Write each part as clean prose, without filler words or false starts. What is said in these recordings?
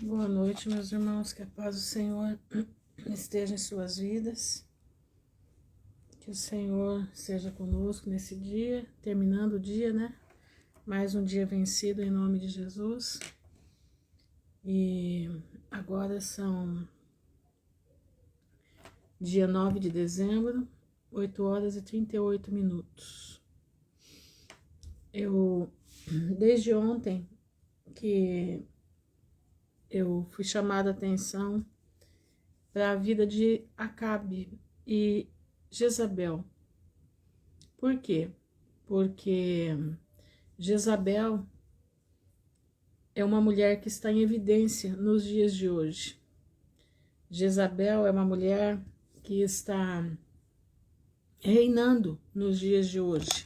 Boa noite, meus irmãos, que a paz do Senhor esteja em suas vidas, que o Senhor seja conosco nesse dia, terminando o dia, né? Mais um dia vencido em nome de Jesus. E agora são dia 9 de dezembro, 8 horas e 38 minutos. Desde ontem que eu fui chamada a atenção para a vida de Acabe e Jezabel. Por quê? Porque Jezabel é uma mulher que está em evidência nos dias de hoje. Jezabel é uma mulher que está reinando nos dias de hoje.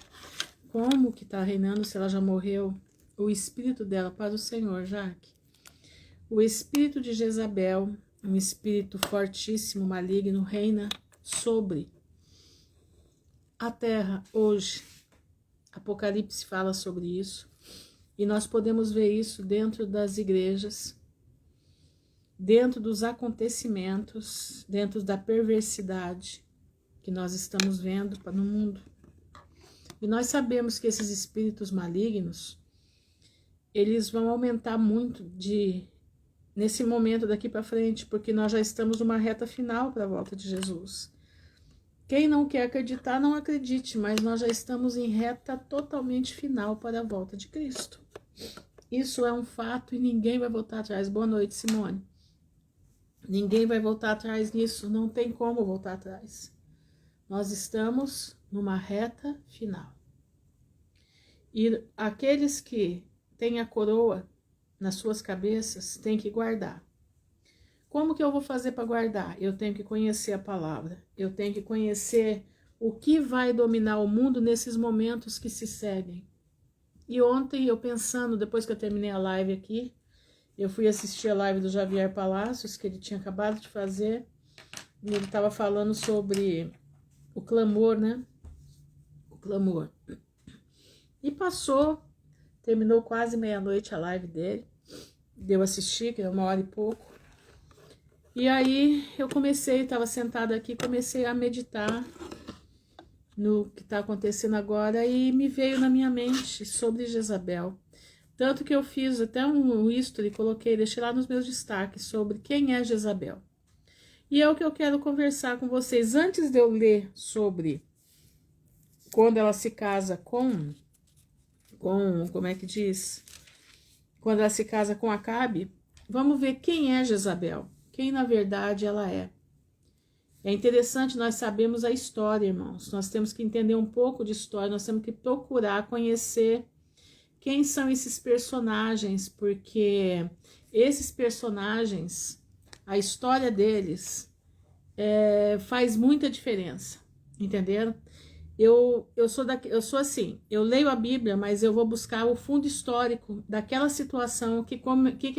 Como que está reinando se ela já morreu? O espírito dela para o Senhor, Jaque. O espírito de Jezabel, um espírito fortíssimo, maligno, reina sobre a terra hoje. Apocalipse fala sobre isso. E nós podemos ver isso dentro das igrejas, dentro dos acontecimentos, dentro da perversidade que nós estamos vendo no mundo. E nós sabemos que esses espíritos malignos, eles vão aumentar muito nesse momento daqui para frente, porque nós já estamos numa reta final para a volta de Jesus. Quem não quer acreditar, não acredite, mas nós já estamos em reta totalmente final para a volta de Cristo. Isso é um fato e ninguém vai voltar atrás. Boa noite, Simone. Ninguém vai voltar atrás nisso, não tem como voltar atrás. Nós estamos numa reta final. E aqueles que têm a coroa nas suas cabeças têm que guardar. Como que eu vou fazer para guardar? Eu tenho que conhecer a palavra. Eu tenho que conhecer o que vai dominar o mundo nesses momentos que se seguem. E ontem eu pensando, depois que eu terminei a live aqui, eu fui assistir a live do Javier Palacios, que ele tinha acabado de fazer, e ele estava falando sobre o clamor, né? O clamor. E terminou quase meia-noite a live dele, deu assistir, que é 1 hora e pouco. E aí eu estava sentada aqui, comecei a meditar no que está acontecendo agora e me veio na minha mente sobre Jezabel. Tanto que eu fiz até um history, deixei lá nos meus destaques sobre quem é Jezabel. E é o que eu quero conversar com vocês. Antes de eu ler sobre quando ela se casa como é que diz? Quando ela se casa com Acabe, vamos ver quem é Jezabel. Quem na verdade ela é. É interessante nós sabemos a história, irmãos. Nós temos que entender um pouco de história, nós temos que procurar conhecer quem são esses personagens, porque esses personagens, a história deles faz muita diferença, entenderam? Eu sou assim, eu leio a Bíblia, mas eu vou buscar o fundo histórico daquela situação, o que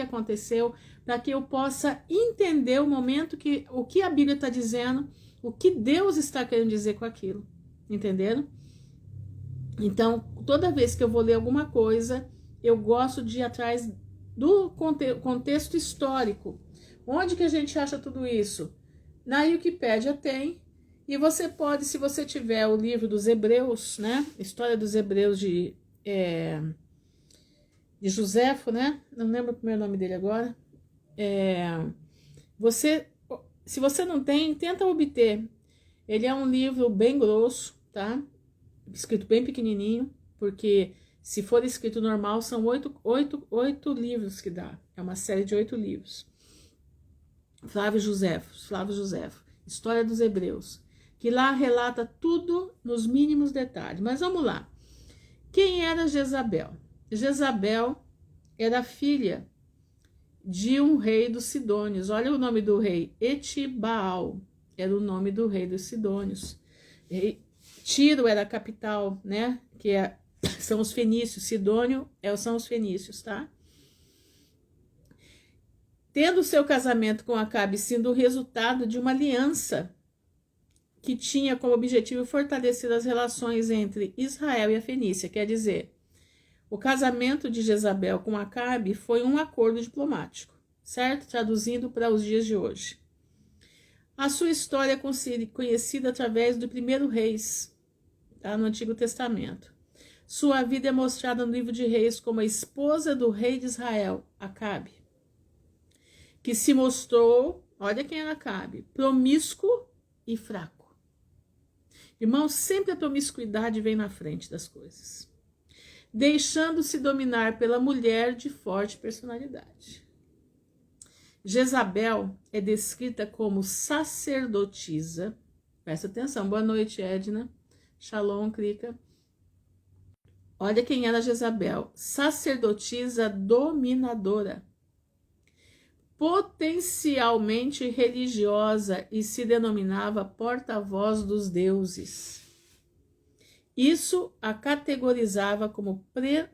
aconteceu, para que eu possa entender o momento, o que a Bíblia está dizendo, o que Deus está querendo dizer com aquilo, entenderam? Então, toda vez que eu vou ler alguma coisa, eu gosto de ir atrás do contexto histórico. Onde que a gente acha tudo isso? Na Wikipédia tem. E você pode, se você tiver o livro dos Hebreus, né? História dos Hebreus de Joséfo, né? Não lembro o primeiro nome dele agora. Se você não tem, tenta obter. Ele é um livro bem grosso, tá? Escrito bem pequenininho, porque se for escrito normal, são 8 livros que dá. É uma série de 8 livros. Flávio Joséfo, História dos Hebreus, que lá relata tudo nos mínimos detalhes. Mas vamos lá. Quem era Jezabel? Jezabel era filha de um rei dos Sidônios. Olha o nome do rei, Etibaal, era o nome do rei dos Sidônios. Tiro era a capital, né? São os fenícios. Sidônio são os fenícios, tá? Tendo seu casamento com Acabe sendo o resultado de uma aliança que tinha como objetivo fortalecer as relações entre Israel e a Fenícia. Quer dizer, o casamento de Jezabel com Acabe foi um acordo diplomático. certo? Traduzindo para os dias de hoje. A sua história é conhecida através do primeiro Reis, tá? No Antigo Testamento. Sua vida é mostrada no livro de Reis como a esposa do rei de Israel, Acabe, que se mostrou, olha quem era Acabe, promíscuo e fraco. Irmãos, sempre a promiscuidade vem na frente das coisas, deixando-se dominar pela mulher de forte personalidade. Jezabel é descrita como sacerdotisa. Presta atenção. Boa noite, Edna. Shalom, Krika. Olha quem era Jezabel. Sacerdotisa dominadora, potencialmente religiosa e se denominava porta-voz dos deuses. Isso a categorizava como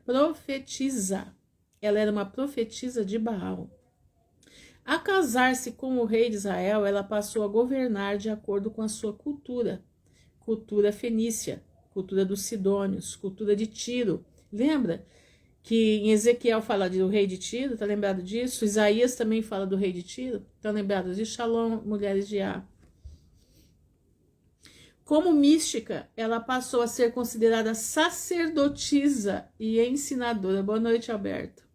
profetisa. Ela era uma profetisa de Baal. A casar-se com o rei de Israel, ela passou a governar de acordo com a sua cultura. Cultura fenícia, cultura dos sidônios, cultura de Tiro. Lembra que em Ezequiel fala do rei de Tiro? Tá lembrado disso? Isaías também fala do rei de Tiro? Estão lembrados de Shalom, mulheres de Á? Como mística, ela passou a ser considerada sacerdotisa e ensinadora. Boa noite, Alberto.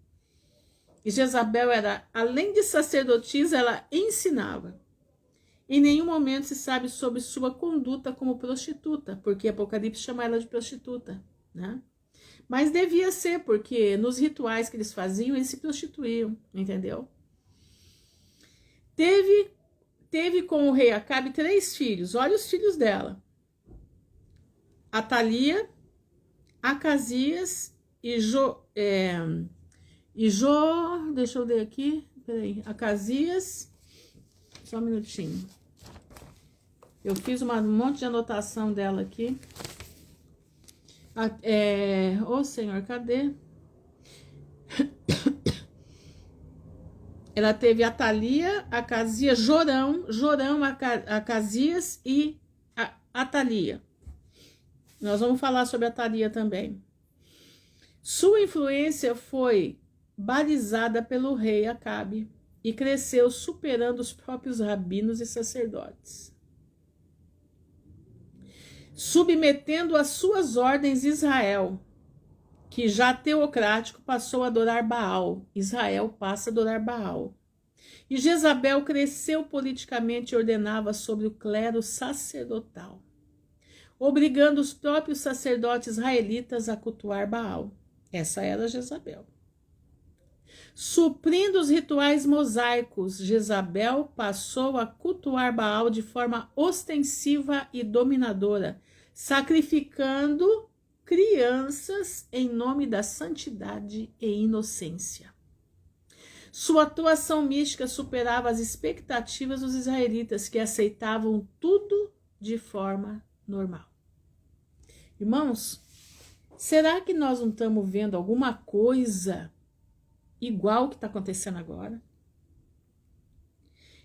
E Jezabel era, além de sacerdotisa, ela ensinava. Em nenhum momento se sabe sobre sua conduta como prostituta, porque Apocalipse chama ela de prostituta, né? Mas devia ser, porque nos rituais que eles faziam, eles se prostituíam, entendeu? Teve com o rei Acabe 3 filhos, olha os filhos dela. Atalia, Acasias e deixa eu ler aqui, peraí, Acasias, só um minutinho. Eu fiz um monte de anotação dela aqui. Ô Senhor, cadê? Ela teve Atalia, Acasias, Jorão, Acasias e Atalia. Nós vamos falar sobre Atalia também. Sua influência foi balizada pelo rei Acabe e cresceu superando os próprios rabinos e sacerdotes, submetendo às suas ordens Israel, que já teocrático passou a adorar Baal. Israel passa a adorar Baal. E Jezabel cresceu politicamente e ordenava sobre o clero sacerdotal, obrigando os próprios sacerdotes israelitas a cultuar Baal. Essa era Jezabel. Suprindo os rituais mosaicos, Jezabel passou a cultuar Baal de forma ostensiva e dominadora, sacrificando crianças em nome da santidade e inocência. Sua atuação mística superava as expectativas dos israelitas, que aceitavam tudo de forma normal. Irmãos, será que nós não estamos vendo alguma coisa igual que está acontecendo agora?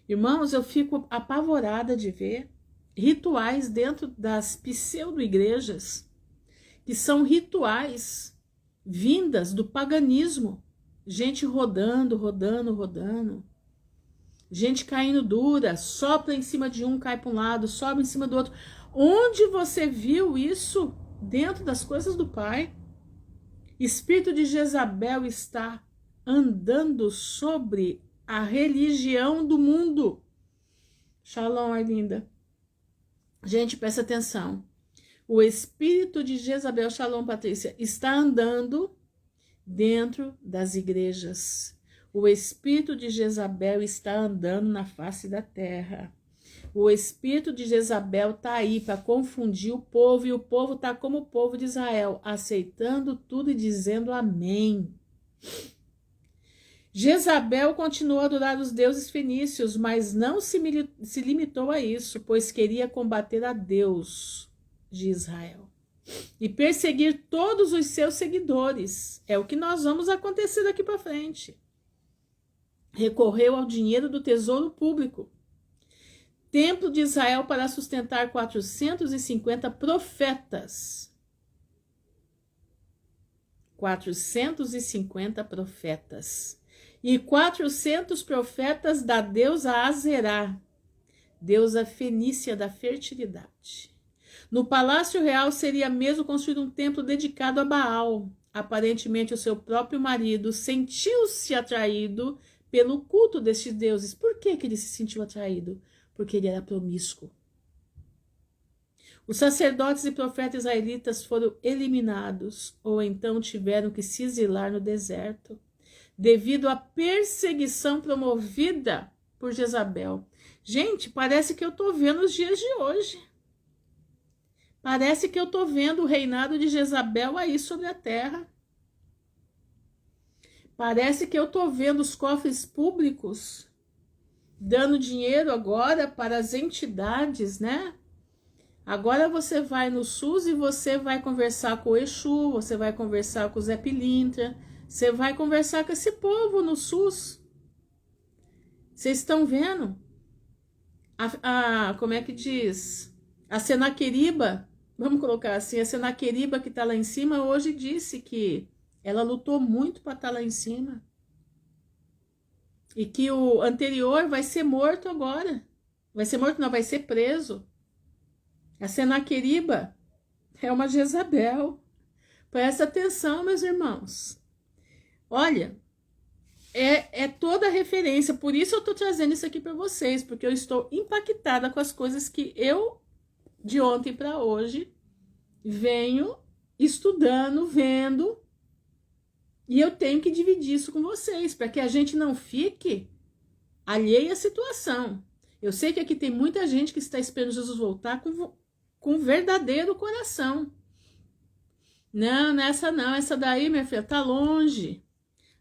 Irmãos, eu fico apavorada de ver rituais dentro das pseudo-igrejas, que são rituais vindas do paganismo. Gente rodando, gente caindo dura, sopra em cima de um, cai para um lado, sobe em cima do outro. Onde você viu isso dentro das coisas do Pai? Espírito de Jezabel está andando sobre a religião do mundo. Shalom, Arlinda. Gente, presta atenção. O espírito de Jezabel, Shalom, Patrícia, está andando dentro das igrejas. O espírito de Jezabel está andando na face da terra. O espírito de Jezabel está aí para confundir o povo, e o povo está como o povo de Israel, aceitando tudo e dizendo amém. Jezabel continuou a adorar os deuses fenícios, mas não se limitou a isso, pois queria combater a Deus de Israel e perseguir todos os seus seguidores. É o que nós vamos acontecer daqui para frente. Recorreu ao dinheiro do tesouro público, templo de Israel, para sustentar 450 profetas. 450 profetas. e 400 profetas da deusa Azerá, deusa fenícia da fertilidade. No palácio real seria mesmo construído um templo dedicado a Baal. Aparentemente, o seu próprio marido sentiu-se atraído pelo culto destes deuses. Por que ele se sentiu atraído? Porque ele era promíscuo. Os sacerdotes e profetas israelitas foram eliminados ou então tiveram que se exilar no deserto devido à perseguição promovida por Jezabel. Gente, parece que eu estou vendo os dias de hoje. Parece que eu estou vendo o reinado de Jezabel aí sobre a terra. Parece que eu estou vendo os cofres públicos dando dinheiro agora para as entidades, né? Agora você vai no SUS e você vai conversar com o Exu, você vai conversar com o Zé Pilintra, você vai conversar com esse povo no SUS. Vocês estão vendo? Como é que diz? A Senaqueriba, vamos colocar assim, a Senaqueriba que está lá em cima hoje disse que ela lutou muito para estar lá em cima. E que o anterior vai ser morto agora. Vai ser morto, não, vai ser preso. A Senaqueriba é uma Jezabel. Presta atenção, meus irmãos. Olha, é toda a referência. Por isso eu estou trazendo isso aqui para vocês, porque eu estou impactada com as coisas que eu, de ontem para hoje, venho estudando, vendo, e eu tenho que dividir isso com vocês, para que a gente não fique alheia à situação. Eu sei que aqui tem muita gente que está esperando Jesus voltar com verdadeiro coração. Não, nessa não, essa daí, minha filha, tá longe.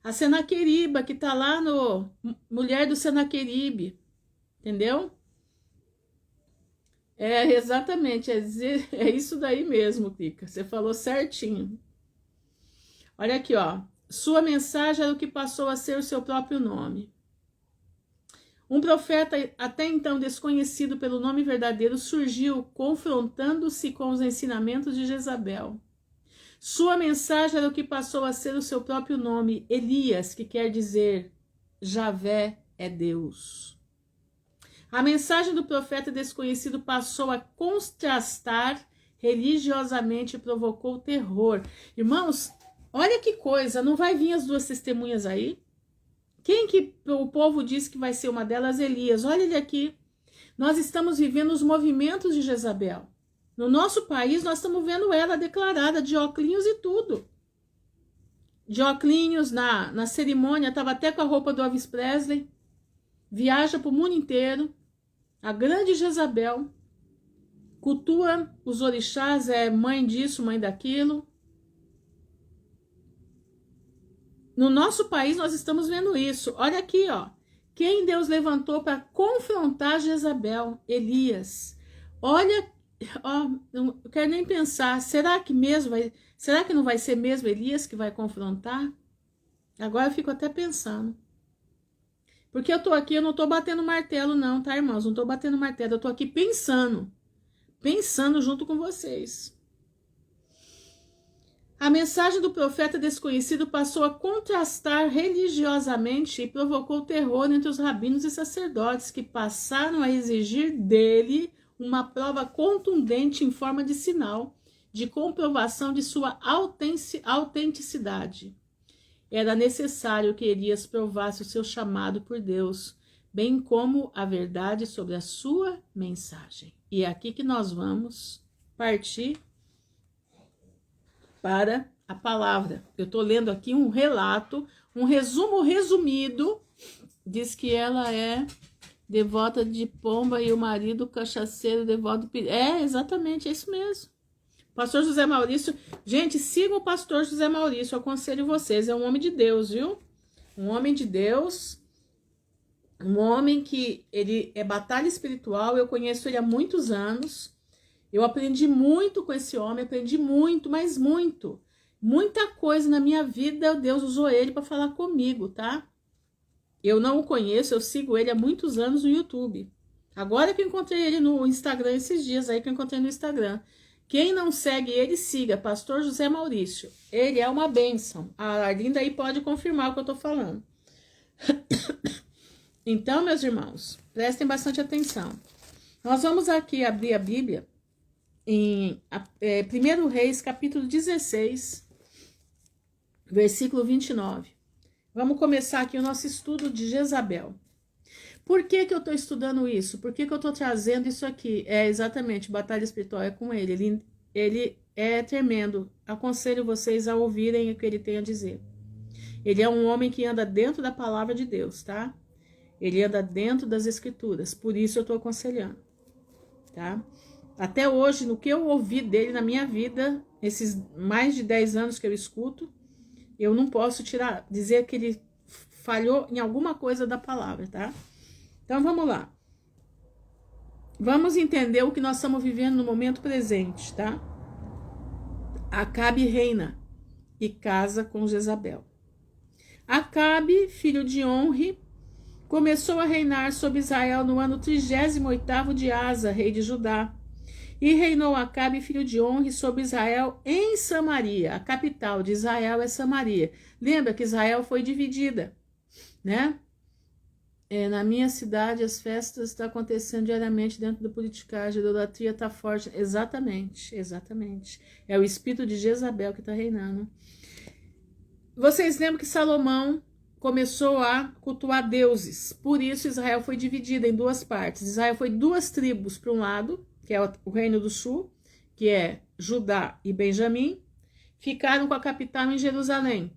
A Senaqueriba, que tá lá no Mulher do Senaqueribe, entendeu? Exatamente, é isso daí mesmo, Kika, você falou certinho. Olha aqui, ó, sua mensagem era o que passou a ser o seu próprio nome. Um profeta até então desconhecido pelo nome verdadeiro surgiu confrontando-se com os ensinamentos de Jezabel. Sua mensagem era o que passou a ser o seu próprio nome, Elias, que quer dizer Javé é Deus. A mensagem do profeta desconhecido passou a contrastar religiosamente e provocou terror. Irmãos, olha que coisa, não vai vir as duas testemunhas aí? Quem que o povo diz que vai ser uma delas? Elias. Olha ele aqui. Nós estamos vivendo os movimentos de Jezabel. No nosso país, nós estamos vendo ela declarada de óculos e tudo. De óculos na cerimônia, estava até com a roupa do Elvis Presley. Viaja para o mundo inteiro. A grande Jezabel. Cultua os orixás, é mãe disso, mãe daquilo. No nosso país, nós estamos vendo isso. Olha aqui, ó. Quem Deus levantou para confrontar Jezabel? Elias. Olha, ó, não quero nem pensar. Será que não vai ser mesmo Elias que vai confrontar? Agora eu fico até pensando. Porque eu tô aqui, eu não tô batendo martelo não, tá, irmãos? Não tô batendo martelo, eu tô aqui pensando. Pensando junto com vocês. A mensagem do profeta desconhecido passou a contrastar religiosamente e provocou terror entre os rabinos e sacerdotes, que passaram a exigir dele uma prova contundente em forma de sinal, de comprovação de sua autenticidade. Era necessário que Elias provasse o seu chamado por Deus, bem como a verdade sobre a sua mensagem. E é aqui que nós vamos partir para a palavra. Eu estou lendo aqui um relato, um resumo resumido. Diz que ela é devota de pomba e o marido cachaceiro devoto de... exatamente, é isso mesmo. Pastor José Maurício, gente, sigam o pastor José Maurício, eu aconselho vocês, é um homem de Deus, viu? Um homem de Deus, um homem que ele é batalha espiritual, eu conheço ele há muitos anos. Eu aprendi muito com esse homem, aprendi muito, mas muito. Muita coisa na minha vida, Deus usou ele para falar comigo, tá? Eu não o conheço, eu sigo ele há muitos anos no YouTube. Agora que eu encontrei ele no Instagram, esses dias aí que eu encontrei no Instagram. Quem não segue ele, siga, Pastor José Maurício. Ele é uma bênção. A Arlinda aí pode confirmar o que eu tô falando. Então, meus irmãos, prestem bastante atenção. Nós vamos aqui abrir a Bíblia em 1 Reis, capítulo 16, versículo 29. Vamos começar aqui o nosso estudo de Jezabel. Por que que eu estou estudando isso? Por que que eu estou trazendo isso aqui? É exatamente, batalha espiritual é com ele. Ele é tremendo. Aconselho vocês a ouvirem o que ele tem a dizer. Ele é um homem que anda dentro da palavra de Deus, tá? Ele anda dentro das escrituras. Por isso eu estou aconselhando, tá? Até hoje, no que eu ouvi dele na minha vida, esses mais de 10 anos que eu escuto, eu não posso dizer que ele falhou em alguma coisa da palavra, tá? Então vamos lá. Vamos entender o que nós estamos vivendo no momento presente, tá? Acabe reina e casa com Jezabel. Acabe, filho de Onri, começou a reinar sobre Israel no ano 38º de Asa, rei de Judá. E reinou Acabe, filho de Onri, sobre Israel em Samaria. A capital de Israel é Samaria. Lembra que Israel foi dividida, né? Na minha cidade, as festas estão acontecendo diariamente dentro da politicagem, a idolatria está forte. Exatamente, exatamente. É o espírito de Jezabel que está reinando. Vocês lembram que Salomão começou a cultuar deuses. Por isso, Israel foi dividida em duas partes. Israel foi duas tribos para um lado, que é o reino do sul, que é Judá e Benjamim, ficaram com a capital em Jerusalém.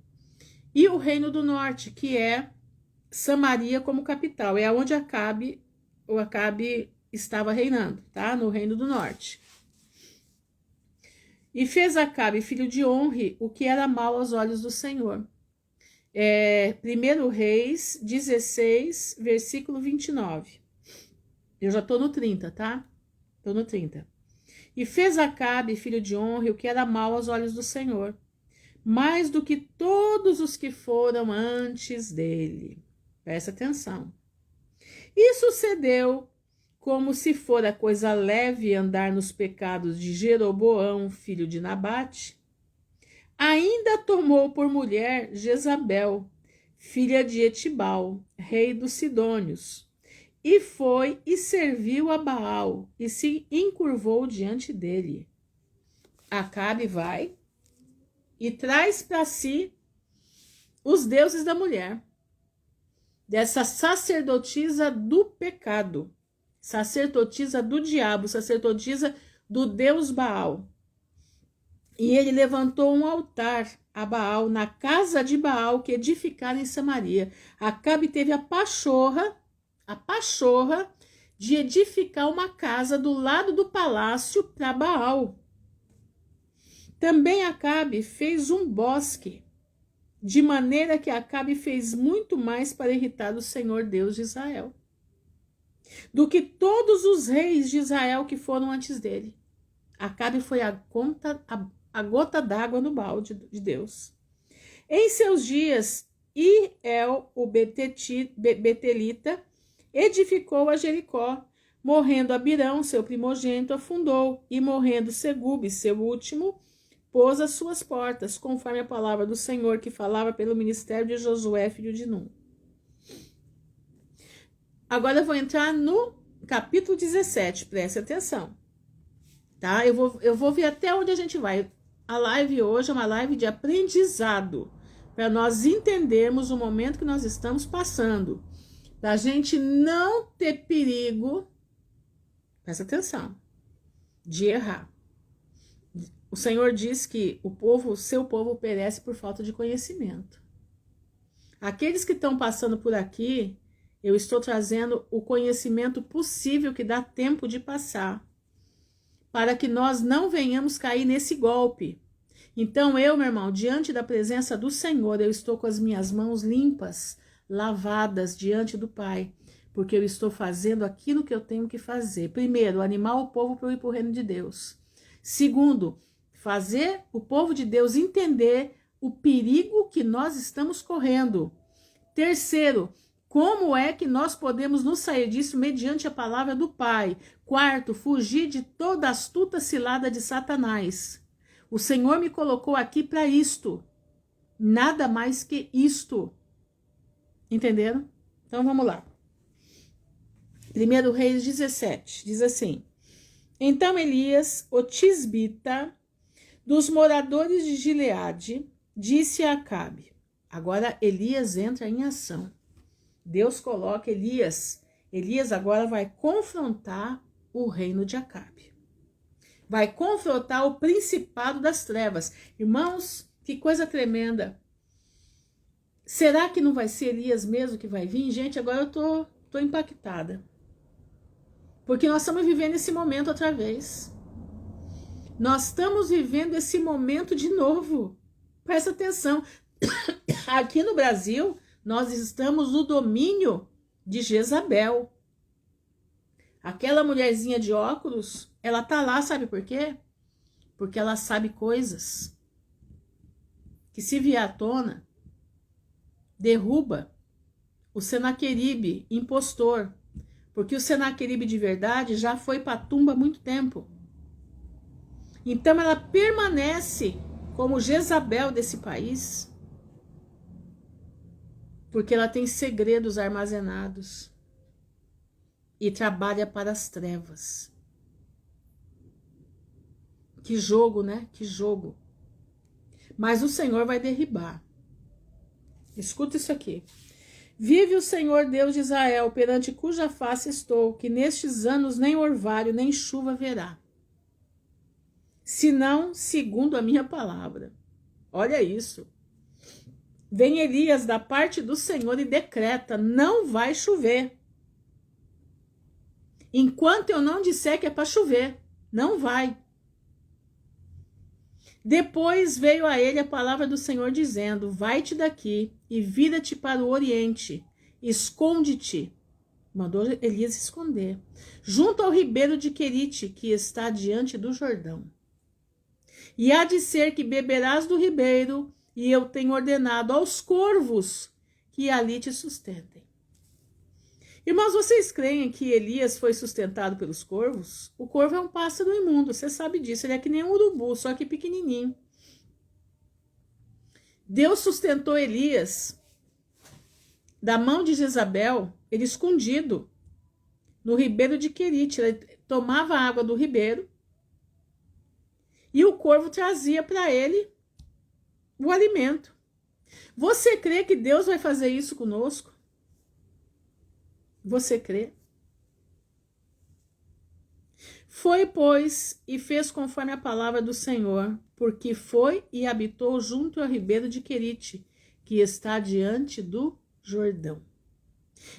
E o reino do norte, que é Samaria como capital, é onde Acabe estava reinando, tá? No reino do norte. E fez Acabe, filho de Onri, o que era mal aos olhos do Senhor. 1 Reis 16, versículo 29. Eu já tô no 30, tá? Tô no 30. E fez Acabe, filho de Onri, o que era mal aos olhos do Senhor, mais do que todos os que foram antes dele. Presta atenção. E sucedeu como se fora coisa leve andar nos pecados de Jeroboão, filho de Nabate. Ainda tomou por mulher Jezabel, filha de Etibal, rei dos Sidônios, e foi e serviu a Baal, e se encurvou diante dele. Acabe vai e traz para si os deuses da mulher, dessa sacerdotisa do pecado, sacerdotisa do diabo, sacerdotisa do deus Baal. E ele levantou um altar a Baal na casa de Baal que edificaram em Samaria. Acabe teve a pachorra de edificar uma casa do lado do palácio para Baal. Também Acabe fez um bosque, de maneira que Acabe fez muito mais para irritar o Senhor Deus de Israel do que todos os reis de Israel que foram antes dele. Acabe foi a gota d'água no balde de Deus. Em seus dias, Iel, o Betelita, edificou a Jericó. Morrendo Abirão, seu primogênito, afundou, e morrendo Segube, seu último, pôs as suas portas, conforme a palavra do Senhor que falava pelo ministério de Josué, filho de Num. Agora eu vou entrar no capítulo 17, preste atenção, tá? Eu vou ver até onde a gente vai. A live hoje é uma live de aprendizado, para nós entendermos o momento que nós estamos passando, para a gente não ter perigo, presta atenção, de errar. O Senhor diz que o seu povo perece por falta de conhecimento. Aqueles que estão passando por aqui, eu estou trazendo o conhecimento possível que dá tempo de passar, para que nós não venhamos cair nesse golpe. Então eu, meu irmão, diante da presença do Senhor, eu estou com as minhas mãos limpas, lavadas diante do Pai, porque eu estou fazendo aquilo que eu tenho que fazer. Primeiro, animar o povo para eu ir para o reino de Deus. Segundo, fazer o povo de Deus entender o perigo que nós estamos correndo. Terceiro, como é que nós podemos nos sair disso mediante a palavra do Pai? Quarto, fugir de toda astuta cilada de Satanás. O Senhor me colocou aqui para isto. Nada mais que isto. Entenderam? Então vamos lá. 1 Reis 17 diz assim: Então Elias, o tisbita, dos moradores de Gileade, disse a Acabe. Agora Elias entra em ação. Deus coloca Elias. Elias agora vai confrontar o reino de Acabe. Vai confrontar o principado das trevas. Irmãos, que coisa tremenda. Será que não vai ser Elias mesmo que vai vir? Gente, agora eu tô impactada. Porque nós estamos vivendo esse momento outra vez. Nós estamos vivendo esse momento de novo. Presta atenção. Aqui no Brasil, nós estamos no domínio de Jezabel. Aquela mulherzinha de óculos, ela tá lá, sabe por quê? Porque ela sabe coisas que, se vier à tona, derruba o Senaqueribe impostor. Porque o Senaqueribe de verdade já foi para a tumba há muito tempo. Então ela permanece como Jezabel desse país. Porque ela tem segredos armazenados. E trabalha para as trevas. Que jogo, né? Que jogo. Mas o Senhor vai derribar. Escuta isso aqui. Vive o Senhor Deus de Israel, perante cuja face estou, que nestes anos nem orvalho, nem chuva haverá. Senão, segundo a minha palavra. Olha isso. Vem Elias da parte do Senhor e decreta, não vai chover. Enquanto eu não disser que é para chover, não vai. Depois veio a ele a palavra do Senhor dizendo, vai-te daqui e vira-te para o oriente, esconde-te. Mandou Elias esconder, junto ao ribeiro de Querite, que está diante do Jordão. E há de ser que beberás do ribeiro, e eu tenho ordenado aos corvos que ali te sustentem. Irmãos, vocês creem que Elias foi sustentado pelos corvos? O corvo é um pássaro imundo, você sabe disso. Ele é que nem um urubu, só que pequenininho. Deus sustentou Elias da mão de Jezabel, ele escondido no ribeiro de Querite. Ele tomava a água do ribeiro e o corvo trazia para ele o alimento. Você crê que Deus vai fazer isso conosco? Você crê? Foi, pois, e fez conforme a palavra do Senhor, porque foi e habitou junto ao ribeiro de Querite, que está diante do Jordão.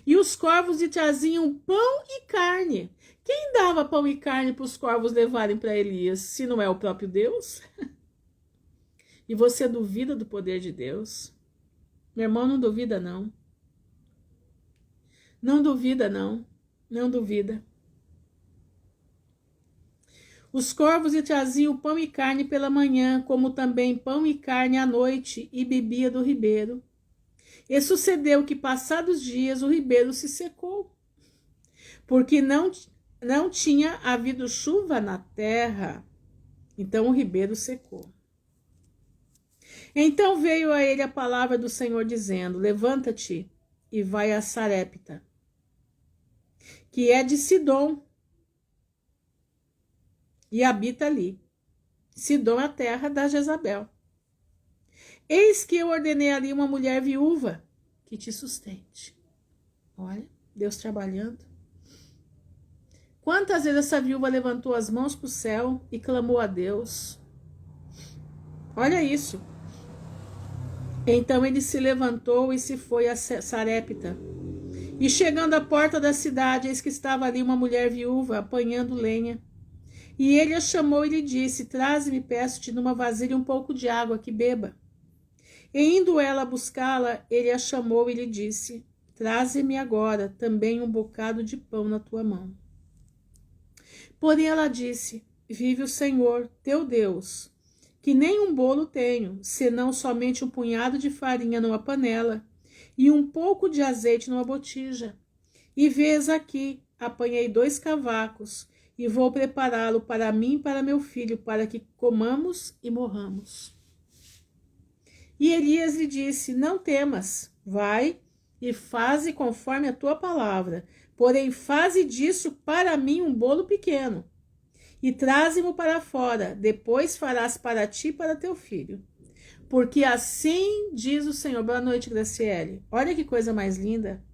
E os corvos lhe traziam pão e carne. Quem dava pão e carne para os corvos levarem para Elias, se não é o próprio Deus? E você duvida do poder de Deus? Meu irmão, não duvida, não. Não duvida, não. Não duvida. Os corvos lhe traziam pão e carne pela manhã, como também pão e carne à noite, e bebia do ribeiro. E sucedeu que, passados dias, o ribeiro se secou, porque não tinha havido chuva na terra. Então o ribeiro secou. Então veio a ele a palavra do Senhor, dizendo, levanta-te e vai a Sarepta, que é de Sidom, e habita ali. Sidom é a terra da Jezabel. Eis que eu ordenei ali uma mulher viúva que te sustente. Olha, Deus trabalhando. Quantas vezes essa viúva levantou as mãos para o céu e clamou a Deus? Olha isso. Então ele se levantou e se foi a Sarepta. E chegando à porta da cidade, eis que estava ali uma mulher viúva apanhando lenha. E ele a chamou e lhe disse, traze-me, peço-te, numa vasilha um pouco de água que beba. E indo ela buscá-la, ele a chamou e lhe disse, traze-me agora também um bocado de pão na tua mão. Porém ela disse, vive o Senhor, teu Deus, que nem um bolo tenho, senão somente um punhado de farinha numa panela e um pouco de azeite numa botija. E vês aqui, apanhei 2 cavacos, e vou prepará-lo para mim e para meu filho, para que comamos e morramos. E Elias lhe disse, não temas, vai e faze conforme a tua palavra. Porém, faze disso para mim um bolo pequeno, e traze-mo para fora. Depois farás para ti e para teu filho. Porque assim diz o Senhor. Boa noite, Graciele. Olha que coisa mais linda.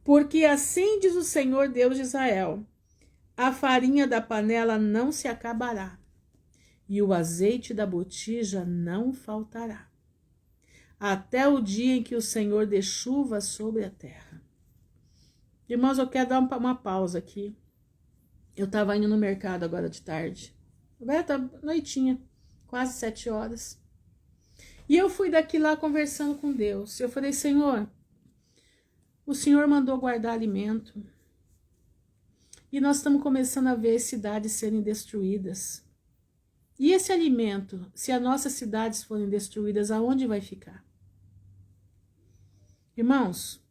Porque assim diz o Senhor, Deus de Israel: a farinha da panela não se acabará, e o azeite da botija não faltará, até o dia em que o Senhor dê chuva sobre a terra. Irmãos, eu quero dar uma pausa aqui. Eu estava indo no mercado agora de tarde. Agora tá noitinha, quase 7 horas. E eu fui daqui lá conversando com Deus. Eu falei: Senhor, o Senhor mandou guardar alimento. E nós estamos começando a ver cidades serem destruídas. E esse alimento, se as nossas cidades forem destruídas, aonde vai ficar? Irmãos,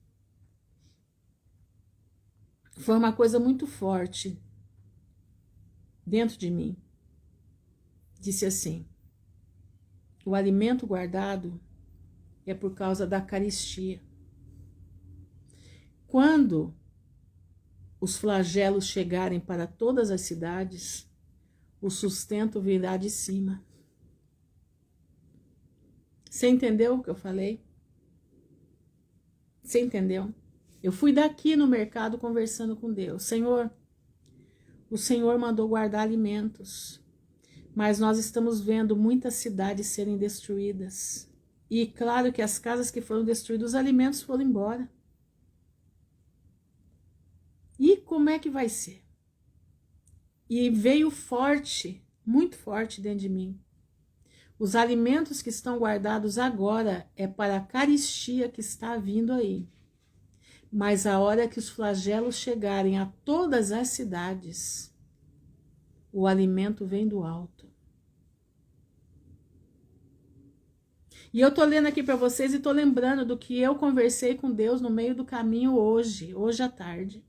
foi uma coisa muito forte dentro de mim. Disse assim: o alimento guardado é por causa da carestia. Quando os flagelos chegarem para todas as cidades, o sustento virá de cima. Você entendeu o que eu falei? Você entendeu? Eu fui daqui no mercado conversando com Deus. Senhor, o Senhor mandou guardar alimentos, mas nós estamos vendo muitas cidades serem destruídas. E claro que as casas que foram destruídas, os alimentos foram embora. E como é que vai ser? E veio forte, muito forte dentro de mim. Os alimentos que estão guardados agora é para a carestia que está vindo aí. Mas a hora que os flagelos chegarem a todas as cidades, o alimento vem do alto. E eu tô lendo aqui para vocês e tô lembrando do que eu conversei com Deus no meio do caminho hoje à tarde.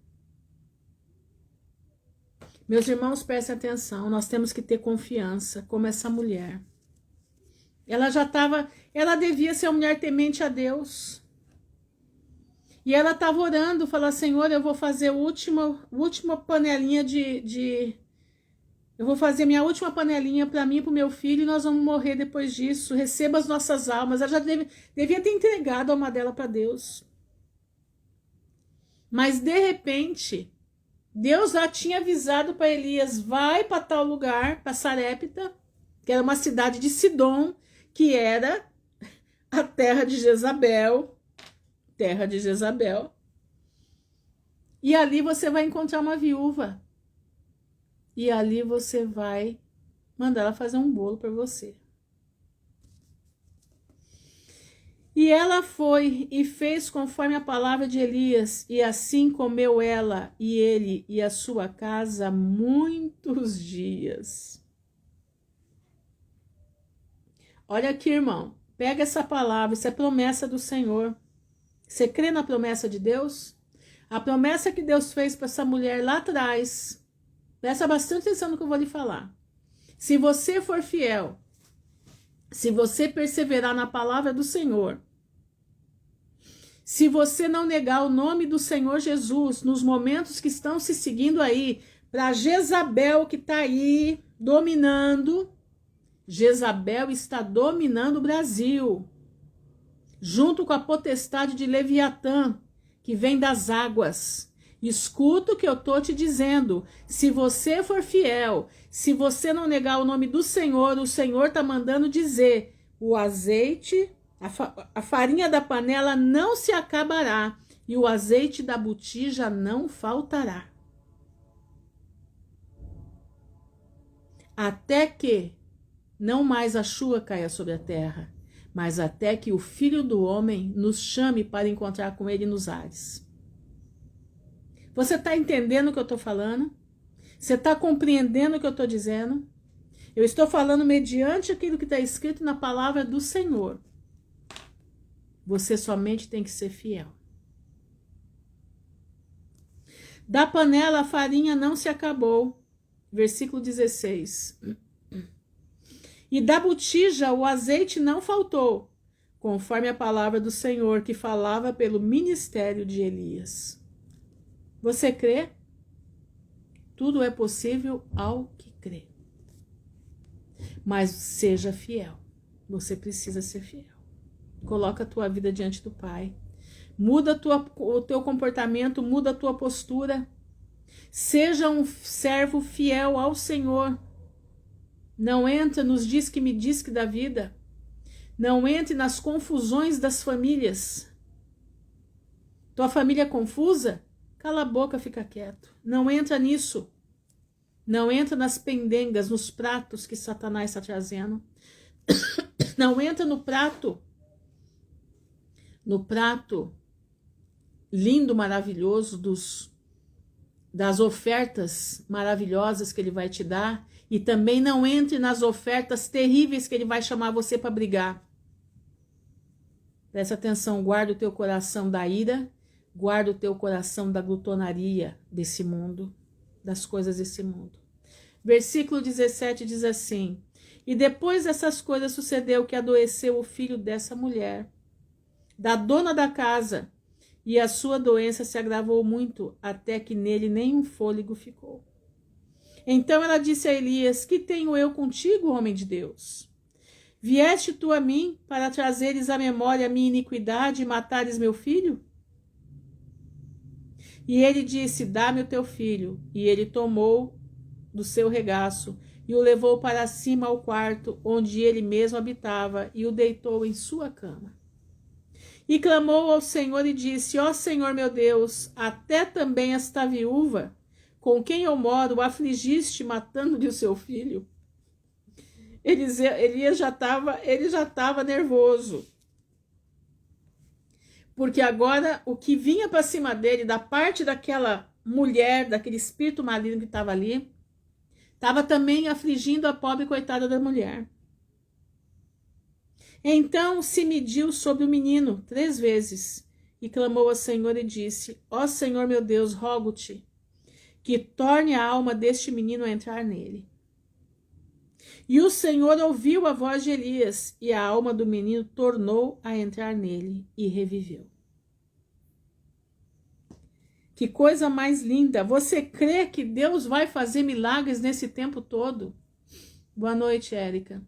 Meus irmãos, prestem atenção, nós temos que ter confiança, como essa mulher. Ela devia ser uma mulher temente a Deus. E ela estava orando, falando: Senhor, eu vou fazer a última panelinha eu vou fazer minha última panelinha para mim e para o meu filho, e nós vamos morrer depois disso. Receba as nossas almas. Ela já devia ter entregado a alma dela para Deus. Mas, de repente, Deus já tinha avisado para Elias: vai para tal lugar, para Sarepta, que era uma cidade de Sidom, que era a terra de Jezabel. Terra de Jezabel. E ali você vai encontrar uma viúva. E ali você vai mandar ela fazer um bolo para você. E ela foi e fez conforme a palavra de Elias, e assim comeu ela e ele e a sua casa muitos dias. Olha aqui, irmão, pega essa palavra, isso é promessa do Senhor. Você crê na promessa de Deus? A promessa que Deus fez para essa mulher lá atrás. Presta bastante atenção no que eu vou lhe falar. Se você for fiel, se você perseverar na palavra do Senhor, se você não negar o nome do Senhor Jesus nos momentos que estão se seguindo aí, para Jezabel que está aí dominando, Jezabel está dominando o Brasil, junto com a potestade de Leviatã, que vem das águas. Escuta o que eu estou te dizendo. Se você for fiel, se você não negar o nome do Senhor, o Senhor está mandando dizer: o azeite, a farinha da panela não se acabará, e o azeite da botija não faltará. Até que não mais a chuva caia sobre a terra, mas até que o Filho do Homem nos chame para encontrar com ele nos ares. Você está entendendo o que eu estou falando? Você está compreendendo o que eu estou dizendo? Eu estou falando mediante aquilo que está escrito na palavra do Senhor. Você somente tem que ser fiel. Da panela a farinha não se acabou. Versículo 16. E da botija o azeite não faltou, conforme a palavra do Senhor que falava pelo ministério de Elias. Você crê? Tudo é possível ao que crê. Mas seja fiel. Você precisa ser fiel. Coloca a tua vida diante do Pai. Muda o teu comportamento, muda a tua postura. Seja um servo fiel ao Senhor. Não entra nos diz que da vida. Não entre nas confusões das famílias. Tua família é confusa? Cala a boca, fica quieto. Não entra nisso. Não entra nas pendengas, nos pratos que Satanás está trazendo. Não entra no prato lindo, maravilhoso das ofertas maravilhosas que ele vai te dar, e também não entre nas ofertas terríveis que ele vai chamar você para brigar. Presta atenção, guarda o teu coração da ira, guarda o teu coração da glutonaria desse mundo, das coisas desse mundo. Versículo 17 diz assim: e depois dessas coisas sucedeu que adoeceu o filho dessa mulher, da dona da casa, e a sua doença se agravou muito, até que nele nenhum fôlego ficou. Então ela disse a Elias: que tenho eu contigo, homem de Deus? Vieste tu a mim para trazeres à memória a minha iniquidade e matares meu filho? E ele disse: dá-me o teu filho. E ele tomou do seu regaço e o levou para cima ao quarto onde ele mesmo habitava e o deitou em sua cama. E clamou ao Senhor e disse: ó Senhor meu Deus, até também esta viúva com quem eu moro afligiste matando-lhe o seu filho. Elias já estava nervoso. Porque agora o que vinha para cima dele, da parte daquela mulher, daquele espírito maligno que estava ali, estava também afligindo a pobre coitada da mulher. Então se mediu sobre o menino 3 vezes e clamou ao Senhor e disse: ó Senhor meu Deus, rogo-te que torne a alma deste menino a entrar nele. E o Senhor ouviu a voz de Elias, e a alma do menino tornou a entrar nele e reviveu. Que coisa mais linda! Você crê que Deus vai fazer milagres nesse tempo todo? Boa noite, Érica.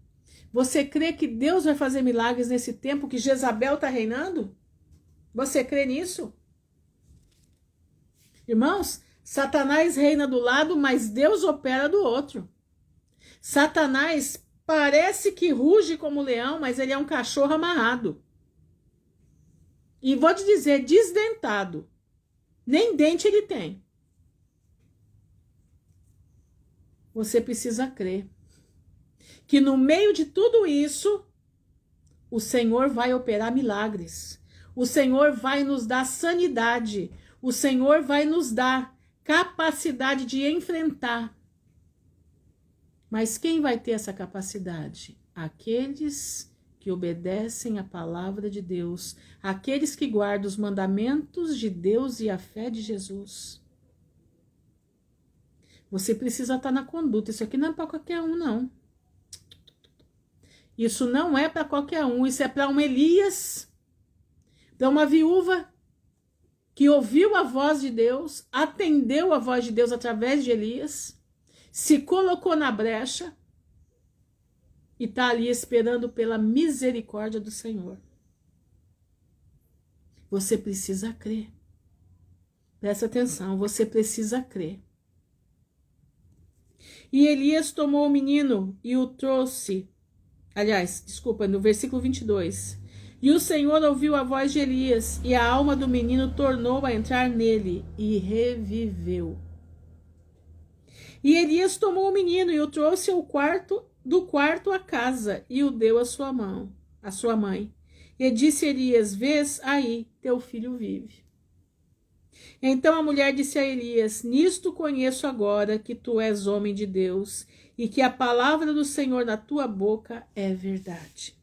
Você crê que Deus vai fazer milagres nesse tempo que Jezabel está reinando? Você crê nisso? Irmãos, Satanás reina do lado, mas Deus opera do outro. Satanás parece que ruge como leão, mas ele é um cachorro amarrado. E vou te dizer, desdentado. Nem dente ele tem. Você precisa crer que no meio de tudo isso, o Senhor vai operar milagres. O Senhor vai nos dar sanidade. O Senhor vai nos dar capacidade de enfrentar. Mas quem vai ter essa capacidade? Aqueles que obedecem a palavra de Deus, aqueles que guardam os mandamentos de Deus e a fé de Jesus. Você precisa estar na conduta. Isso aqui não é para qualquer um, não. Isso não é para qualquer um. Isso é para um Elias, para uma viúva que ouviu a voz de Deus, atendeu a voz de Deus através de Elias, se colocou na brecha e está ali esperando pela misericórdia do Senhor. Você precisa crer. Presta atenção, você precisa crer. E Elias tomou o menino e o trouxe. Aliás, desculpa, no versículo 22. E o Senhor ouviu a voz de Elias, e a alma do menino tornou a entrar nele, e reviveu. E Elias tomou o menino e o trouxe do quarto à casa, e o deu à sua mãe. E disse Elias: vês aí, teu filho vive. Então a mulher disse a Elias: nisto conheço agora que tu és homem de Deus, e que a palavra do Senhor na tua boca é verdade.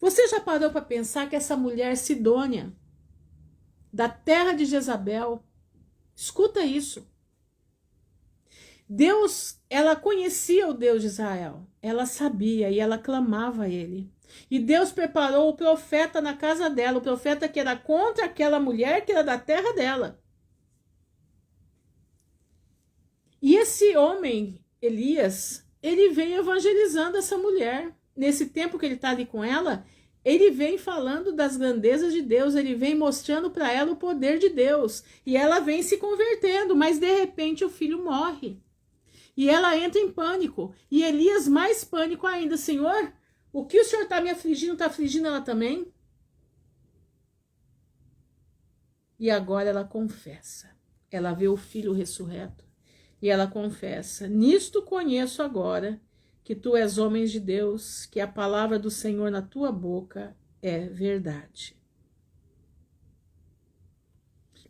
Você já parou para pensar que essa mulher Sidônia, da terra de Jezabel, escuta isso. Deus, ela conhecia o Deus de Israel, ela sabia e ela clamava a ele. E Deus preparou o profeta na casa dela, o profeta que era contra aquela mulher que era da terra dela. E esse homem, Elias, ele vem evangelizando essa mulher. Nesse tempo que ele está ali com ela, ele vem falando das grandezas de Deus, ele vem mostrando para ela o poder de Deus. E ela vem se convertendo, mas de repente o filho morre. E ela entra em pânico. E Elias mais pânico ainda. Senhor, o que o Senhor está me afligindo, está afligindo ela também? E agora ela confessa. Ela vê o filho ressurreto. E ela confessa: nisto conheço agora que tu és homem de Deus, que a palavra do Senhor na tua boca é verdade.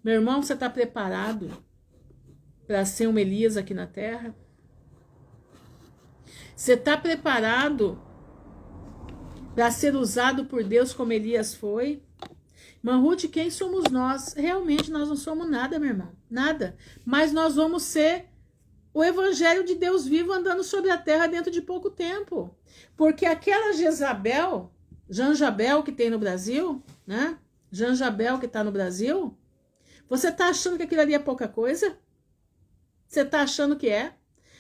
Meu irmão, você está preparado para ser um Elias aqui na terra? Você está preparado para ser usado por Deus como Elias foi? Irmã Ruth, quem somos nós? Realmente nós não somos nada, meu irmão. Nada. Mas nós vamos ser o evangelho de Deus vivo andando sobre a terra dentro de pouco tempo. Porque aquela Janjabel que tem no Brasil, né? Janjabel que está no Brasil, você está achando que aquilo ali é pouca coisa? Você está achando que é?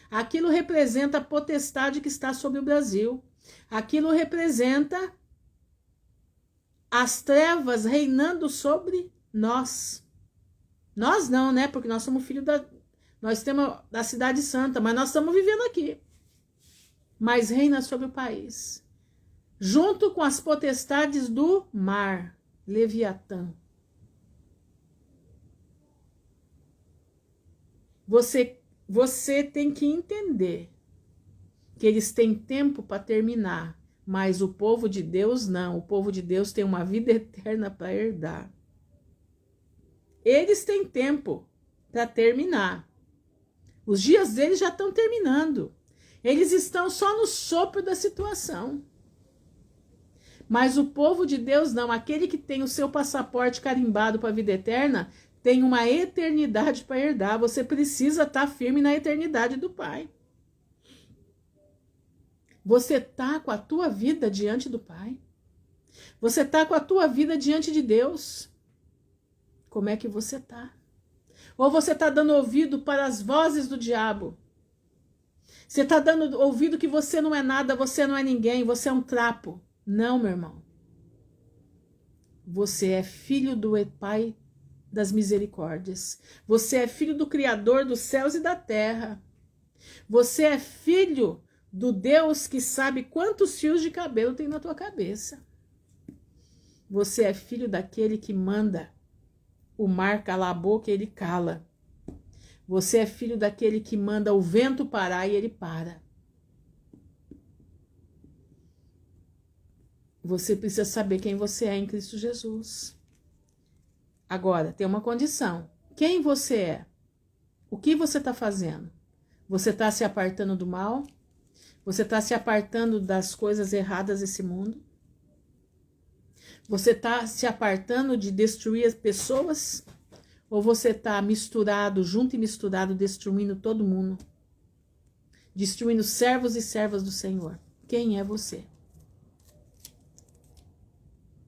Aquilo representa a potestade que está sobre o Brasil. Aquilo representa as trevas reinando sobre nós. Nós não, né? Porque nós somos filhos nós temos da cidade santa, mas nós estamos vivendo aqui. Mas reina sobre o país. Junto com as potestades do mar, Leviatã. Você tem que entender que eles têm tempo para terminar, mas o povo de Deus não. O povo de Deus tem uma vida eterna para herdar. Eles têm tempo para terminar. Os dias deles já estão terminando. Eles estão só no sopro da situação. Mas o povo de Deus não. Aquele que tem o seu passaporte carimbado para a vida eterna tem uma eternidade para herdar. Você precisa estar firme na eternidade do Pai. Você está com a tua vida diante do Pai? Você está com a tua vida diante de Deus? Como é que você está? Ou você está dando ouvido para as vozes do diabo? Você está dando ouvido que você não é nada, você não é ninguém, você é um trapo. Não, meu irmão. Você é filho do Pai das misericórdias. Você é filho do Criador dos céus e da terra. Você é filho do Deus que sabe quantos fios de cabelo tem na tua cabeça. Você é filho daquele que manda o mar calar a boca e ele cala. Você é filho daquele que manda o vento parar e ele para. Você precisa saber quem você é em Cristo Jesus. Agora, tem uma condição. Quem você é? O que você está fazendo? Você está se apartando do mal? Você está se apartando das coisas erradas desse mundo? Você está se apartando de destruir as pessoas? Ou você está misturado, junto e misturado, destruindo todo mundo? Destruindo servos e servas do Senhor? Quem é você?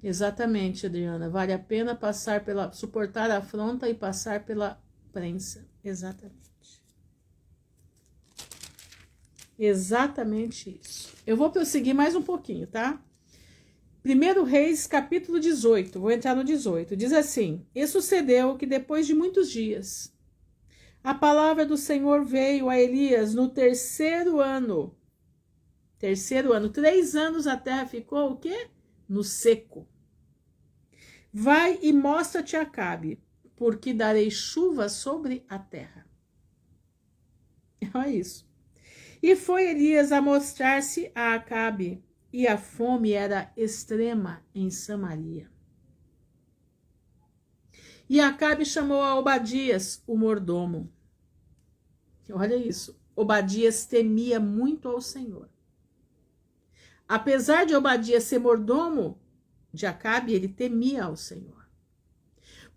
Exatamente, Adriana. Vale a pena suportar a afronta e passar pela prensa. Exatamente. Exatamente isso. Eu vou prosseguir mais um pouquinho, tá? 1 Reis, capítulo 18. Vou entrar no 18. Diz assim: E sucedeu que depois de muitos dias, a palavra do Senhor veio a Elias no terceiro ano. 3 anos a terra ficou o quê? No seco. Vai e mostra-te a Acabe, porque darei chuva sobre a terra. Olha isso. E foi Elias a mostrar-se a Acabe, e a fome era extrema em Samaria. E Acabe chamou a Obadias, o mordomo. Olha isso. Obadias temia muito ao Senhor. Apesar de Obadias ser mordomo de Acabe, ele temia ao Senhor.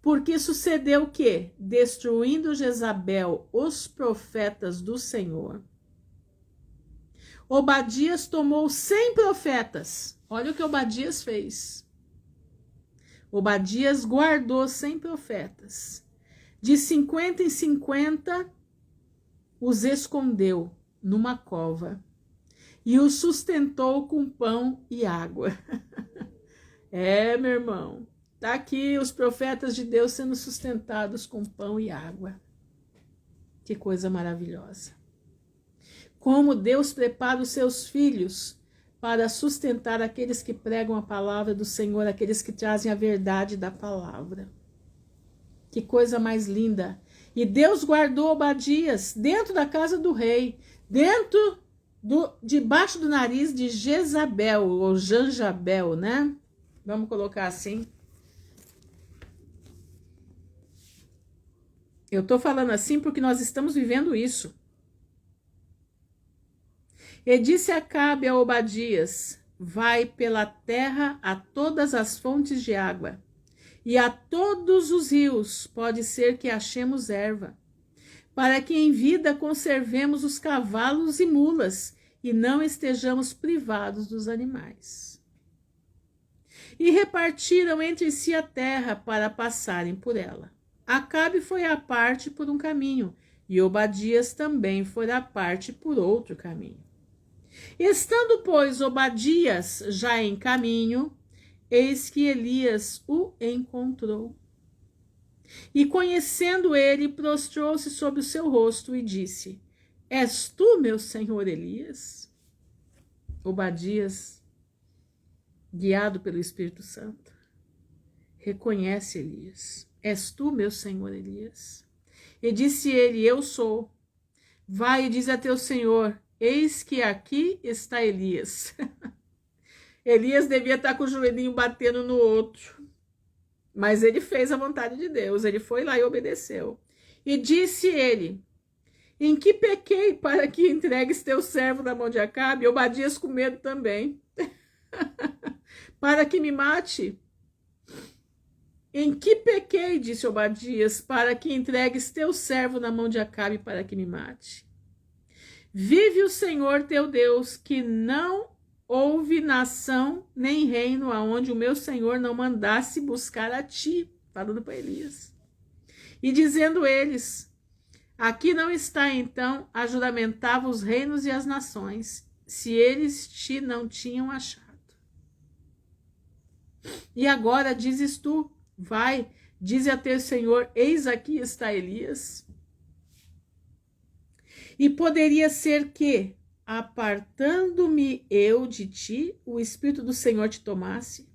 Porque sucedeu o quê? Destruindo Jezabel os profetas do Senhor, Obadias tomou 100 profetas Olha o que Obadias fez. Obadias guardou 100 profetas. De 50 em 50, os escondeu numa cova e os sustentou com pão e água. Meu irmão, tá aqui os profetas de Deus sendo sustentados com pão e água. Que coisa maravilhosa. Como Deus prepara os seus filhos para sustentar aqueles que pregam a palavra do Senhor, aqueles que trazem a verdade da palavra. Que coisa mais linda. E Deus guardou Obadias dentro da casa do rei, debaixo do nariz de Jezabel, ou Janjabel, né? Vamos colocar assim. Eu estou falando assim porque nós estamos vivendo isso. E disse Acabe a Obadias: vai pela terra a todas as fontes de água, e a todos os rios pode ser que achemos erva, para que em vida conservemos os cavalos e mulas, e não estejamos privados dos animais. E repartiram entre si a terra para passarem por ela. Acabe foi à parte por um caminho, e Obadias também foi à parte por outro caminho. Estando, pois, Obadias já em caminho, eis que Elias o encontrou. E conhecendo ele, prostrou-se sobre o seu rosto e disse: és tu, meu senhor Elias? Obadias, guiado pelo Espírito Santo, reconhece Elias. És tu, meu senhor Elias? E disse ele: eu sou. Vai e diz a teu senhor: eis que aqui está Elias. Elias devia estar com o joelhinho batendo no outro, mas ele fez a vontade de Deus, ele foi lá e obedeceu. E disse ele: em que pequei para que entregues teu servo na mão de Acabe? Obadias com medo também. Para que me mate? Em que pequei, disse Obadias, para que entregues teu servo na mão de Acabe para que me mate? Vive o Senhor teu Deus, que não houve nação nem reino aonde o meu Senhor não mandasse buscar a ti, falando para Elias. E dizendo eles: aqui não está então a juramentava os reinos e as nações, se eles te não tinham achado. E agora dizes tu: vai, dize a teu Senhor: eis aqui está Elias. E poderia ser que, apartando-me eu de ti, o Espírito do Senhor te tomasse?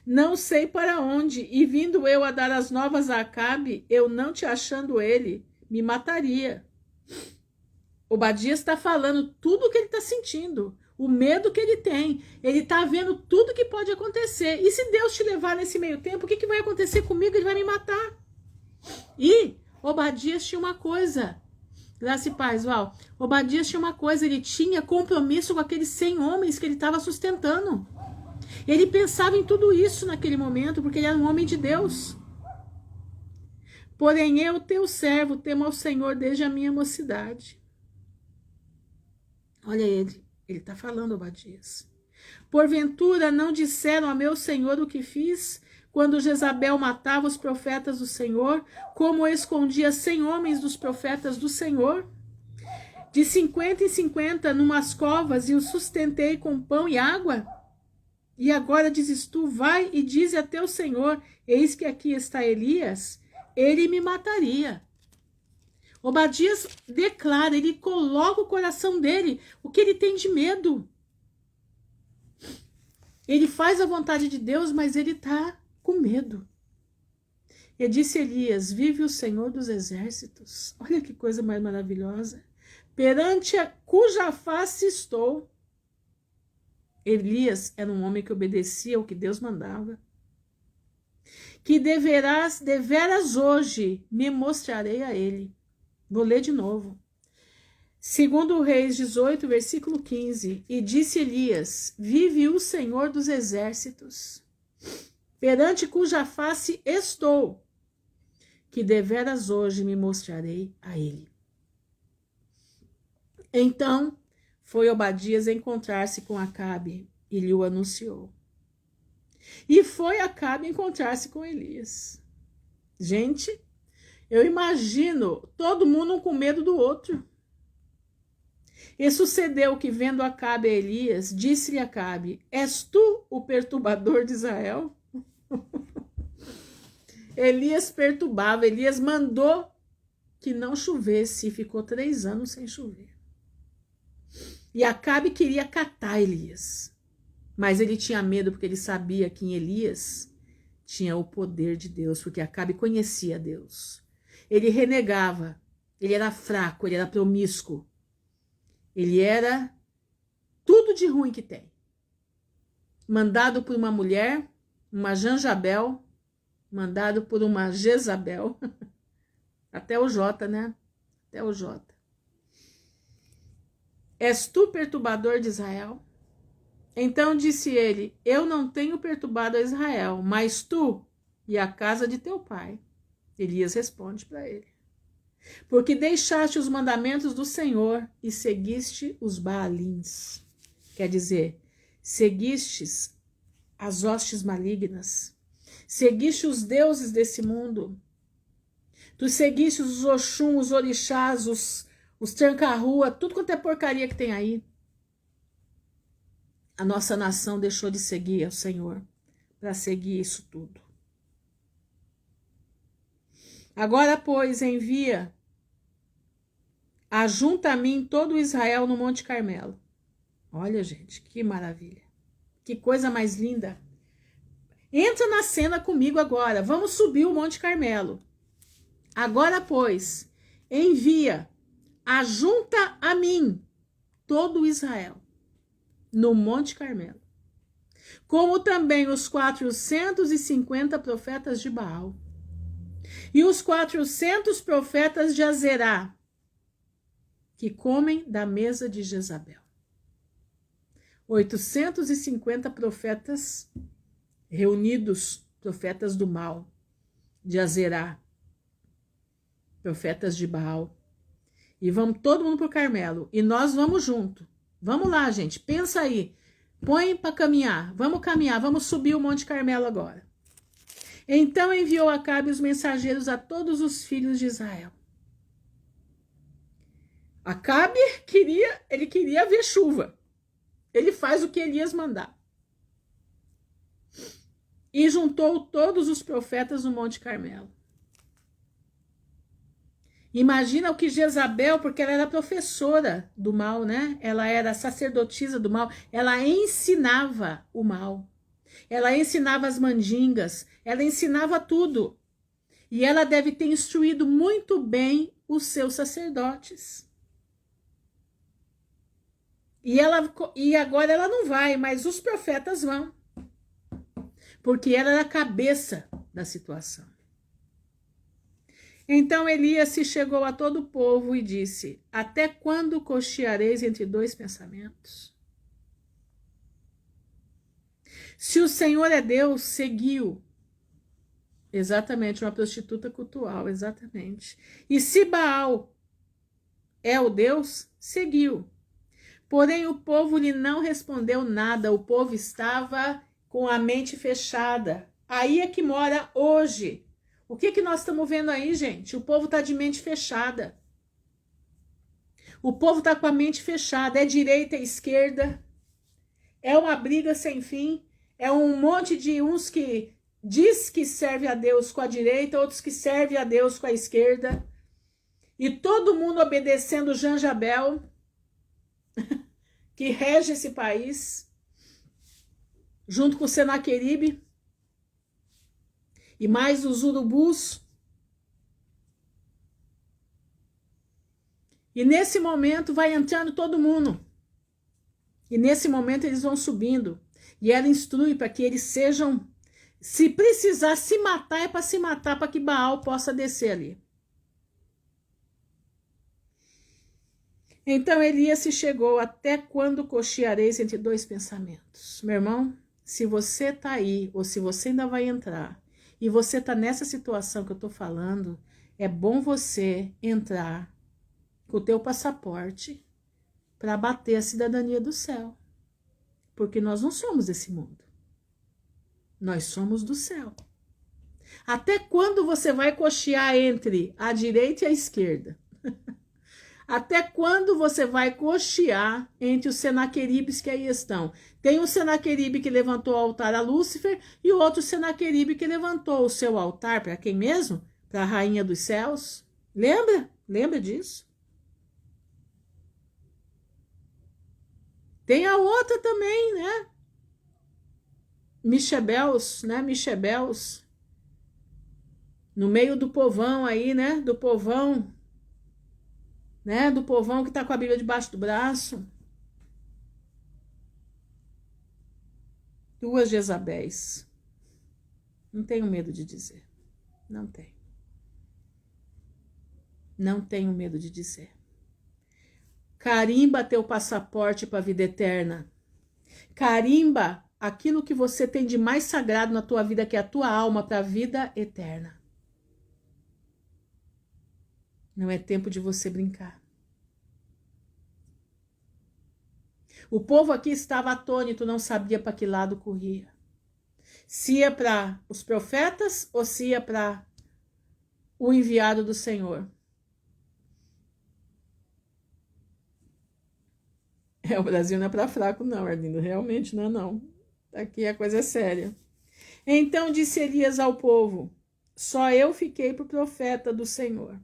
Não sei para onde, e vindo eu a dar as novas a Acabe, eu não te achando ele, me mataria. Obadias está falando tudo o que ele está sentindo, o medo que ele tem. Ele está vendo tudo que pode acontecer. E se Deus te levar nesse meio tempo, o que vai acontecer comigo? Ele vai me matar. E Obadias tinha uma coisa. Graça e paz, Val. Obadias tinha uma coisa, ele tinha compromisso com aqueles 100 homens que ele estava sustentando. Ele pensava em tudo isso naquele momento, porque ele era um homem de Deus. Porém eu, teu servo, temo ao Senhor desde a minha mocidade. Olha ele está falando, Obadias. Porventura não disseram a meu Senhor o que fiz, quando Jezabel matava os profetas do Senhor, como escondia 100 homens dos profetas do Senhor? De 50 em 50 numas covas, e os sustentei com pão e água? E agora dizes tu: vai e dize a teu Senhor: eis que aqui está Elias, ele me mataria. Obadias declara, ele coloca o coração dele, o que ele tem de medo. Ele faz a vontade de Deus, mas ele está com medo. E disse Elias: vive o Senhor dos exércitos. Olha que coisa mais maravilhosa. Perante a cuja face estou. Elias era um homem que obedecia ao que Deus mandava. Que deveras hoje me mostrarei a ele. Vou ler de novo. Segundo Reis 18, versículo 15. E disse Elias: vive o Senhor dos exércitos, perante cuja face estou, que deveras hoje me mostrarei a ele. Então foi Obadias encontrar-se com Acabe e lhe o anunciou. E foi Acabe encontrar-se com Elias. Gente, eu imagino todo mundo um com medo do outro. E sucedeu que, vendo Acabe a Elias, disse-lhe Acabe: És tu o perturbador de Israel? Elias perturbava, Elias mandou que não chovesse e ficou 3 anos sem chover. E Acabe queria catar Elias, mas ele tinha medo porque ele sabia que em Elias tinha o poder de Deus, porque Acabe conhecia Deus. Ele renegava, ele era fraco, ele era promíscuo, ele era tudo de ruim que tem. Mandado por uma mulher, uma Janjabel, mandado por uma Jezabel, até o J, né? Até o J. És tu perturbador de Israel? Então disse ele: Eu não tenho perturbado a Israel, mas tu e a casa de teu pai. Elias responde para ele: Porque deixaste os mandamentos do Senhor e seguiste os Baalins. Quer dizer, seguistes as hostes malignas, seguiste os deuses desse mundo. Tu seguiste os Oxum, os orixás, os tranca-rua, tudo quanto é porcaria que tem aí. A nossa nação deixou de seguir ao Senhor para seguir isso tudo. Agora, pois, envia, ajunta a mim todo Israel no Monte Carmelo. Olha, gente, que maravilha. Que coisa mais linda. Entra na cena comigo agora. Vamos subir o Monte Carmelo. Agora, pois, envia, ajunta a mim todo Israel no Monte Carmelo, como também os 450 profetas de Baal e os 400 profetas de Azerá, que comem da mesa de Jezabel. 850 profetas reunidos, profetas do mal, de Azerá, profetas de Baal. E vamos todo mundo para o Carmelo. E nós vamos junto. Vamos lá, gente. Pensa aí. Põe para caminhar. Vamos subir o Monte Carmelo agora. Então enviou Acabe os mensageiros a todos os filhos de Israel. Acabe queria ver chuva. Ele faz o que Elias mandar. E juntou todos os profetas no Monte Carmelo. Imagina o que Jezabel, porque ela era professora do mal, né? Ela era sacerdotisa do mal. Ela ensinava o mal. Ela ensinava as mandingas. Ela ensinava tudo. E ela deve ter instruído muito bem os seus sacerdotes. E agora ela não vai, mas os profetas vão. Porque ela era a cabeça da situação. Então Elias se chegou a todo o povo e disse: Até quando cocheareis entre dois pensamentos? Se o Senhor é Deus, seguiu. Exatamente, uma prostituta cultual, exatamente. E se Baal é o Deus, seguiu. Porém o povo lhe não respondeu nada, o povo estava com a mente fechada. Aí é que mora hoje. O que nós estamos vendo aí, gente? O povo está de mente fechada. O povo está com a mente fechada. É direita, é esquerda. É uma briga sem fim. É um monte de uns que diz que serve a Deus com a direita, outros que serve a Deus com a esquerda. E todo mundo obedecendo Janjabel, que rege esse país, junto com o Senaqueribe. E mais os urubus. E nesse momento vai entrando todo mundo. E nesse momento eles vão subindo. E ela instrui para que eles sejam, se precisar se matar, é para se matar, para que Baal possa descer ali. Então Elias se chegou: Até quando cocheareis entre dois pensamentos? Meu irmão, se você está aí, ou se você ainda vai entrar, e você está nessa situação que eu estou falando, é bom você entrar com o teu passaporte para bater a cidadania do céu. Porque nós não somos desse mundo. Nós somos do céu. Até quando você vai cochear entre a direita e a esquerda? Até quando você vai cochear entre os Senaqueribes que aí estão? Tem um Senaqueribe que levantou o altar a Lúcifer e o outro Senaqueribe que levantou o seu altar para quem mesmo? Para a rainha dos céus. Lembra? Lembra disso? Tem a outra também, né? Mixebels, né? Mixebels. No meio do povão aí, né? Do povão, né? Do povão que tá com a Bíblia debaixo do braço. Duas Jezabéis. Não tenho medo de dizer. Não tenho. Não tenho medo de dizer. Carimba teu passaporte para a vida eterna. Carimba aquilo que você tem de mais sagrado na tua vida, que é a tua alma, para a vida eterna. Não é tempo de você brincar. O povo aqui estava atônito, não sabia para que lado corria. Se ia para os profetas ou se ia para o enviado do Senhor. O Brasil não é para fraco não, Arlindo, realmente não é não. Aqui a coisa é séria. Então disse Elias ao povo, só eu fiquei para o profeta do Senhor.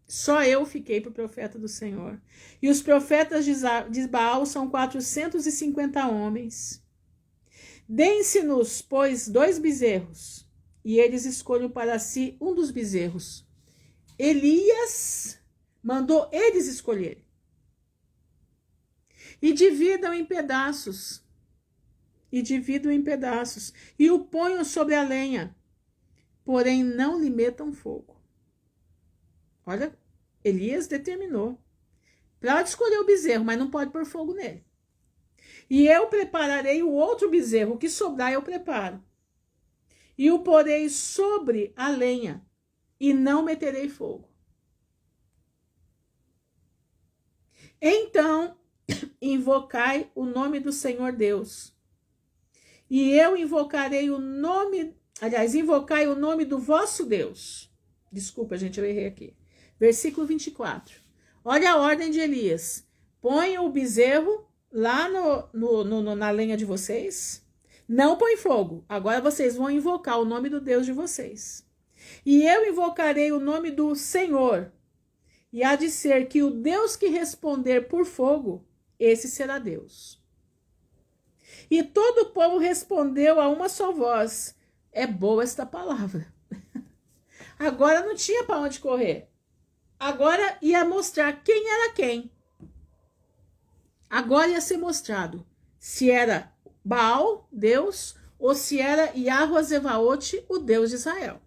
Só eu fiquei para o profeta do Senhor. E os profetas de Baal são 450 homens. Deem-se-nos, pois, 2 bezerros, e eles escolham para si um dos bezerros. Elias mandou eles escolherem. E dividam em pedaços. E o ponham sobre a lenha. Porém, não lhe metam fogo. Olha, Elias determinou. Pode escolher o bezerro, mas não pode pôr fogo nele. E eu prepararei o outro bezerro, o que sobrar eu preparo. E o porei sobre a lenha, e não meterei fogo. Então, invocai o nome do Senhor Deus. E eu invocarei o nome, invocai o nome do vosso Deus. Desculpa, gente, eu errei aqui. Versículo 24. Olha a ordem de Elias. Põe o bezerro lá na lenha de vocês. Não põe fogo. Agora vocês vão invocar o nome do Deus de vocês. E eu invocarei o nome do Senhor. E há de ser que o Deus que responder por fogo, esse será Deus. E todo o povo respondeu a uma só voz. É boa esta palavra. Agora não tinha para onde correr. Agora ia mostrar quem era quem. Agora ia ser mostrado se era Baal, Deus, ou se era Yahweh Zevaot, o Deus de Israel.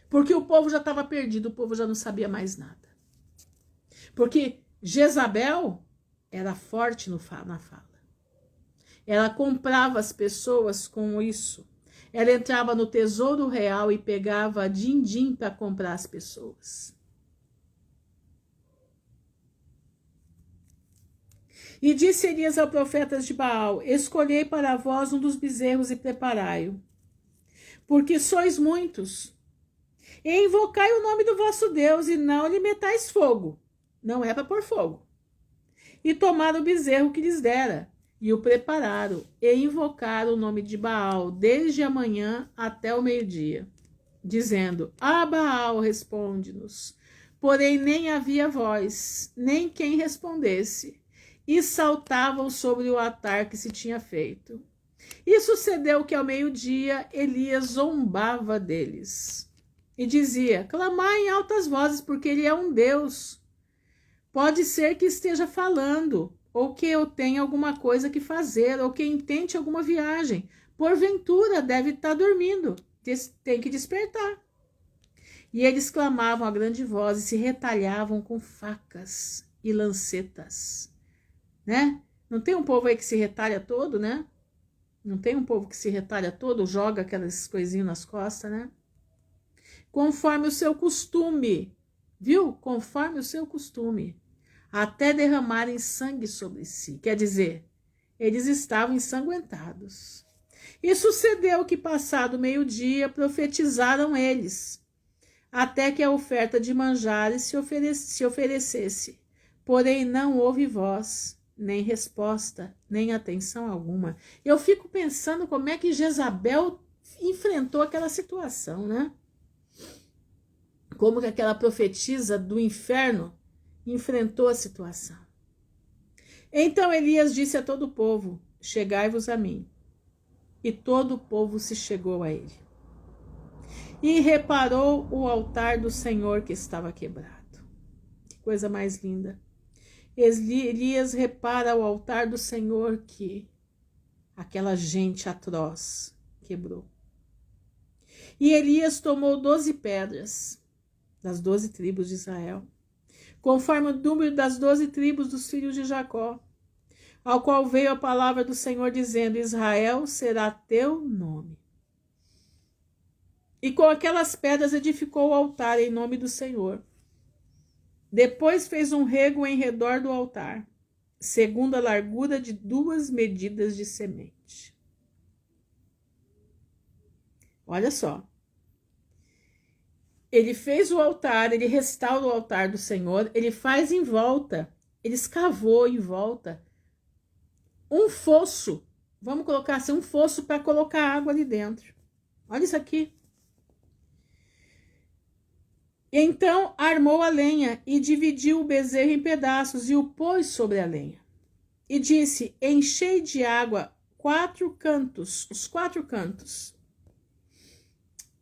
Porque o povo já estava perdido, o povo já não sabia mais nada. Porque Jezabel era forte na fala. Ela comprava as pessoas com isso. Ela entrava no tesouro real e pegava din-din para comprar as pessoas. E disse Elias aos profetas de Baal, escolhei para vós um dos bezerros e preparai-o, porque sois muitos. E invocai o nome do vosso Deus e não lhe metais fogo. Não é para pôr fogo. E tomaram o bezerro que lhes dera, e o prepararam, e invocaram o nome de Baal, desde a manhã até o meio-dia, dizendo, Baal, responde-nos. Porém nem havia voz, nem quem respondesse, e saltavam sobre o altar que se tinha feito. E sucedeu que ao meio-dia Elias zombava deles, e dizia, clamai em altas vozes, porque ele é um Deus. Pode ser que esteja falando, ou que eu tenha alguma coisa que fazer, ou que intente alguma viagem. Porventura deve estar dormindo, tem que despertar. E eles clamavam a grande voz e se retalhavam com facas e lancetas. Né? Não tem um povo aí que se retalha todo, né? Não tem um povo que se retalha todo, joga aquelas coisinhas nas costas, né? Conforme o seu costume, viu? Conforme o seu costume. até derramarem sangue sobre si. Quer dizer, eles estavam ensanguentados. E sucedeu que, passado meio-dia, profetizaram eles, até que a oferta de manjares se oferecesse. Porém, não houve voz, nem resposta, nem atenção alguma. Eu fico pensando como é que Jezabel enfrentou aquela situação, né? Como que aquela profetisa do inferno enfrentou a situação. Então Elias disse a todo o povo: chegai-vos a mim. E todo o povo se chegou a ele. E reparou o altar do Senhor que estava quebrado. Que coisa mais linda. Elias repara o altar do Senhor que aquela gente atroz quebrou. E Elias tomou 12 pedras das 12 tribos de Israel, conforme o número das 12 tribos dos filhos de Jacó, ao qual veio a palavra do Senhor dizendo: Israel será teu nome. E com aquelas pedras edificou o altar em nome do Senhor. Depois fez um rego em redor do altar, segundo a largura de 2 medidas de semente. Olha só. Ele fez o altar, ele restaura o altar do Senhor, ele faz em volta, ele escavou em volta um fosso, vamos colocar assim, um fosso para colocar água ali dentro. Olha isso aqui. Então armou a lenha e dividiu o bezerro em pedaços e o pôs sobre a lenha. E disse: enchei de água 4 cantos, os 4 cantos.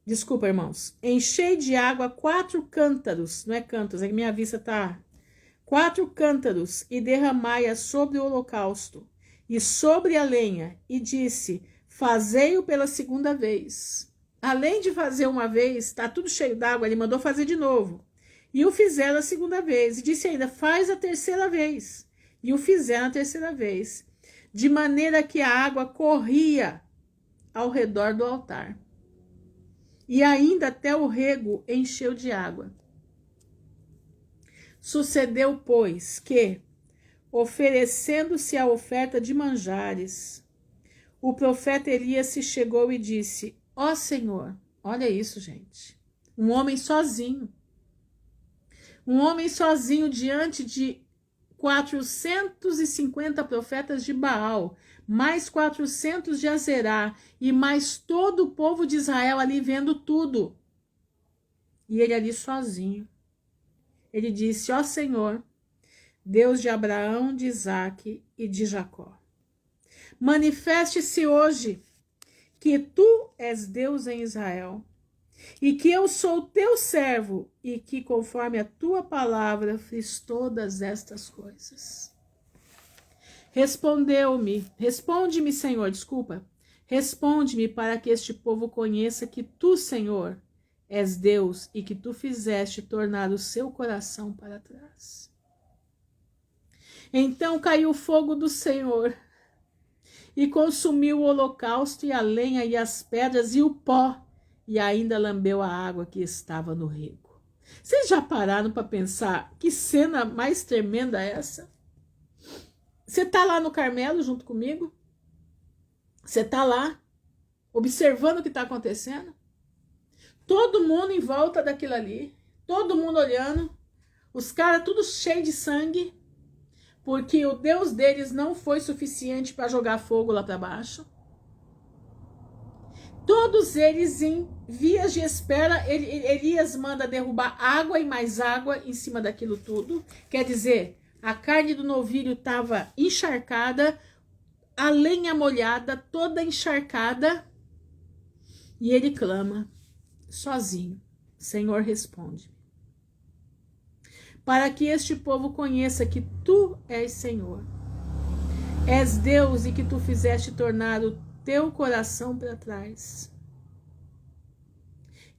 Desculpa, irmãos. Enchei de água 4 cântaros, não é cantos, é que minha vista tá. 4 cântaros e derramai-a sobre o holocausto e sobre a lenha. E disse: fazei-o pela segunda vez. Além de fazer uma vez, está tudo cheio d'água, ele mandou fazer de novo. E o fizeram a segunda vez. E disse ainda: faz a terceira vez. E o fizeram a terceira vez. De maneira que a água corria ao redor do altar. E ainda até o rego encheu de água. Sucedeu, pois, que, oferecendo-se a oferta de manjares, o profeta Elias se chegou e disse: ó Senhor, olha isso, gente. Um homem sozinho. Um homem sozinho diante de 450 profetas de Baal, mais 400 de Azerá, e mais todo o povo de Israel ali vendo tudo. E ele ali sozinho. Ele disse: ó Senhor, Deus de Abraão, de Isaque e de Jacó, manifeste-se hoje que tu és Deus em Israel, e que eu sou teu servo, e que conforme a tua palavra fiz todas estas coisas. Responde-me, Senhor, responde-me para que este povo conheça que tu, Senhor, és Deus e que tu fizeste tornar o seu coração para trás. Então caiu o fogo do Senhor e consumiu o holocausto e a lenha e as pedras e o pó, e ainda lambeu a água que estava no rego. Vocês já pararam para pensar que cena mais tremenda é essa? Você está lá no Carmelo junto comigo? Você está lá observando o que está acontecendo? Todo mundo em volta daquilo ali, todo mundo olhando, os caras tudo cheio de sangue, porque o Deus deles não foi suficiente para jogar fogo lá para baixo. Todos eles em vias de espera. Elias manda derrubar água e mais água em cima daquilo tudo. Quer dizer, a carne do novilho estava encharcada, a lenha molhada, toda encharcada. E ele clama, sozinho: Senhor, responde. Para que este povo conheça que tu és Senhor. És Deus e que tu fizeste tornar o teu coração para trás.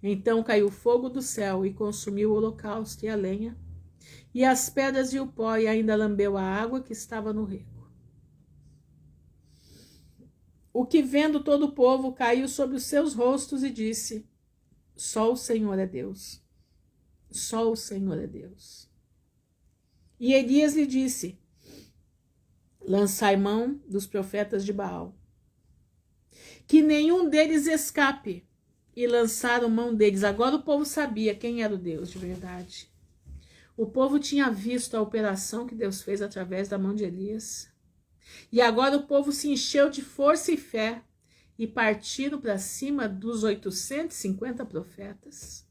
Então caiu fogo do céu e consumiu o holocausto e a lenha, e as pedras e o pó, e ainda lambeu a água que estava no rego. O que vendo todo o povo caiu sobre os seus rostos e disse: só o Senhor é Deus. Só o Senhor é Deus. E Elias lhe disse: lançai mão dos profetas de Baal, que nenhum deles escape. E lançaram mão deles. Agora o povo sabia quem era o Deus de verdade. O povo tinha visto a operação que Deus fez através da mão de Elias. E agora o povo se encheu de força e fé e partiram para cima dos 850 profetas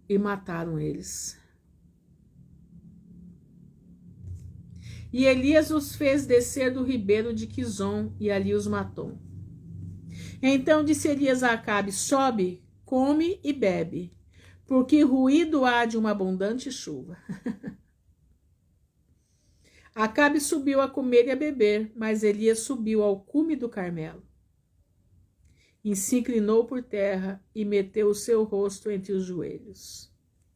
e mataram eles. E Elias os fez descer do ribeiro de Quizon e ali os matou. Então disse Elias a Acabe: sobe, come e bebe, porque ruído há de uma abundante chuva. Acabe subiu a comer e a beber, mas Elias subiu ao cume do Carmelo. E se inclinou por terra e meteu o seu rosto entre os joelhos.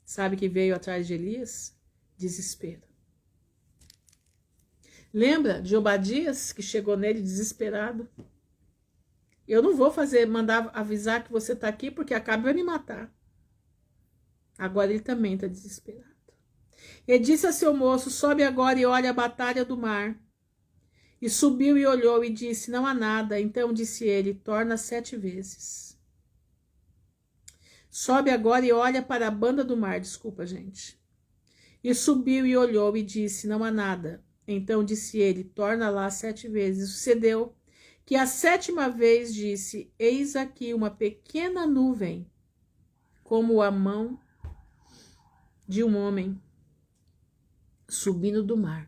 Sabe que veio atrás de Elias? Desespero. Lembra de Obadias, que chegou nele desesperado? Eu não vou mandar avisar que você está aqui, porque Acabe vai me matar. Agora ele também está desesperado. Ele disse a seu moço: sobe agora e olha a batalha do mar. E subiu e olhou e disse: não há nada. Então disse ele: torna 7 vezes. Sobe agora e olha para a banda do mar. Desculpa, gente. E subiu e olhou e disse: não há nada. Então disse ele: torna lá 7 vezes. Sucedeu que a 7ª vez disse: eis aqui uma pequena nuvem, como a mão de um homem subindo do mar.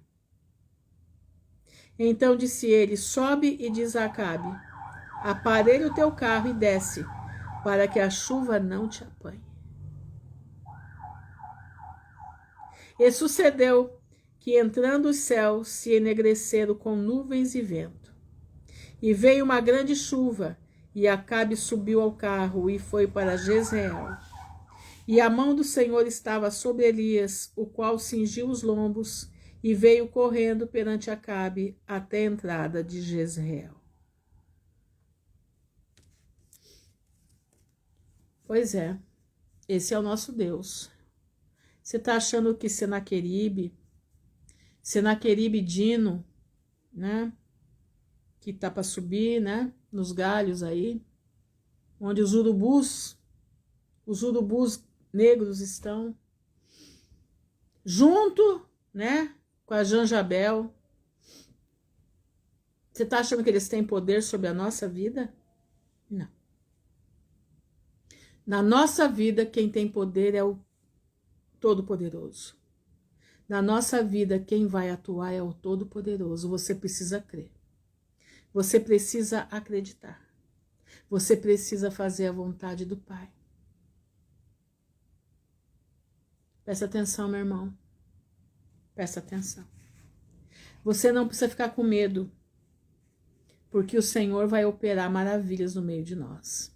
Então disse ele: sobe e diz a Acabe: aparelha o teu carro e desce, para que a chuva não te apanhe. E sucedeu que, entrando os céus, se enegreceram com nuvens e vento. E veio uma grande chuva, e Acabe subiu ao carro e foi para Jezreel. E a mão do Senhor estava sobre Elias, o qual cingiu os lombos, e veio correndo perante Acabe até a entrada de Jezreel. Pois é, esse é o nosso Deus. Você está achando que Senaqueribe Dino, né? Que tá para subir, né? Nos galhos aí, onde os urubus negros estão, junto, né? Com a Janjabel. Você está achando que eles têm poder sobre a nossa vida? Não. Na nossa vida, quem tem poder é o Todo-Poderoso. Na nossa vida, quem vai atuar é o Todo-Poderoso. Você precisa crer. Você precisa acreditar. Você precisa fazer a vontade do Pai. Presta atenção, meu irmão. Presta atenção. Você não precisa ficar com medo, porque o Senhor vai operar maravilhas no meio de nós.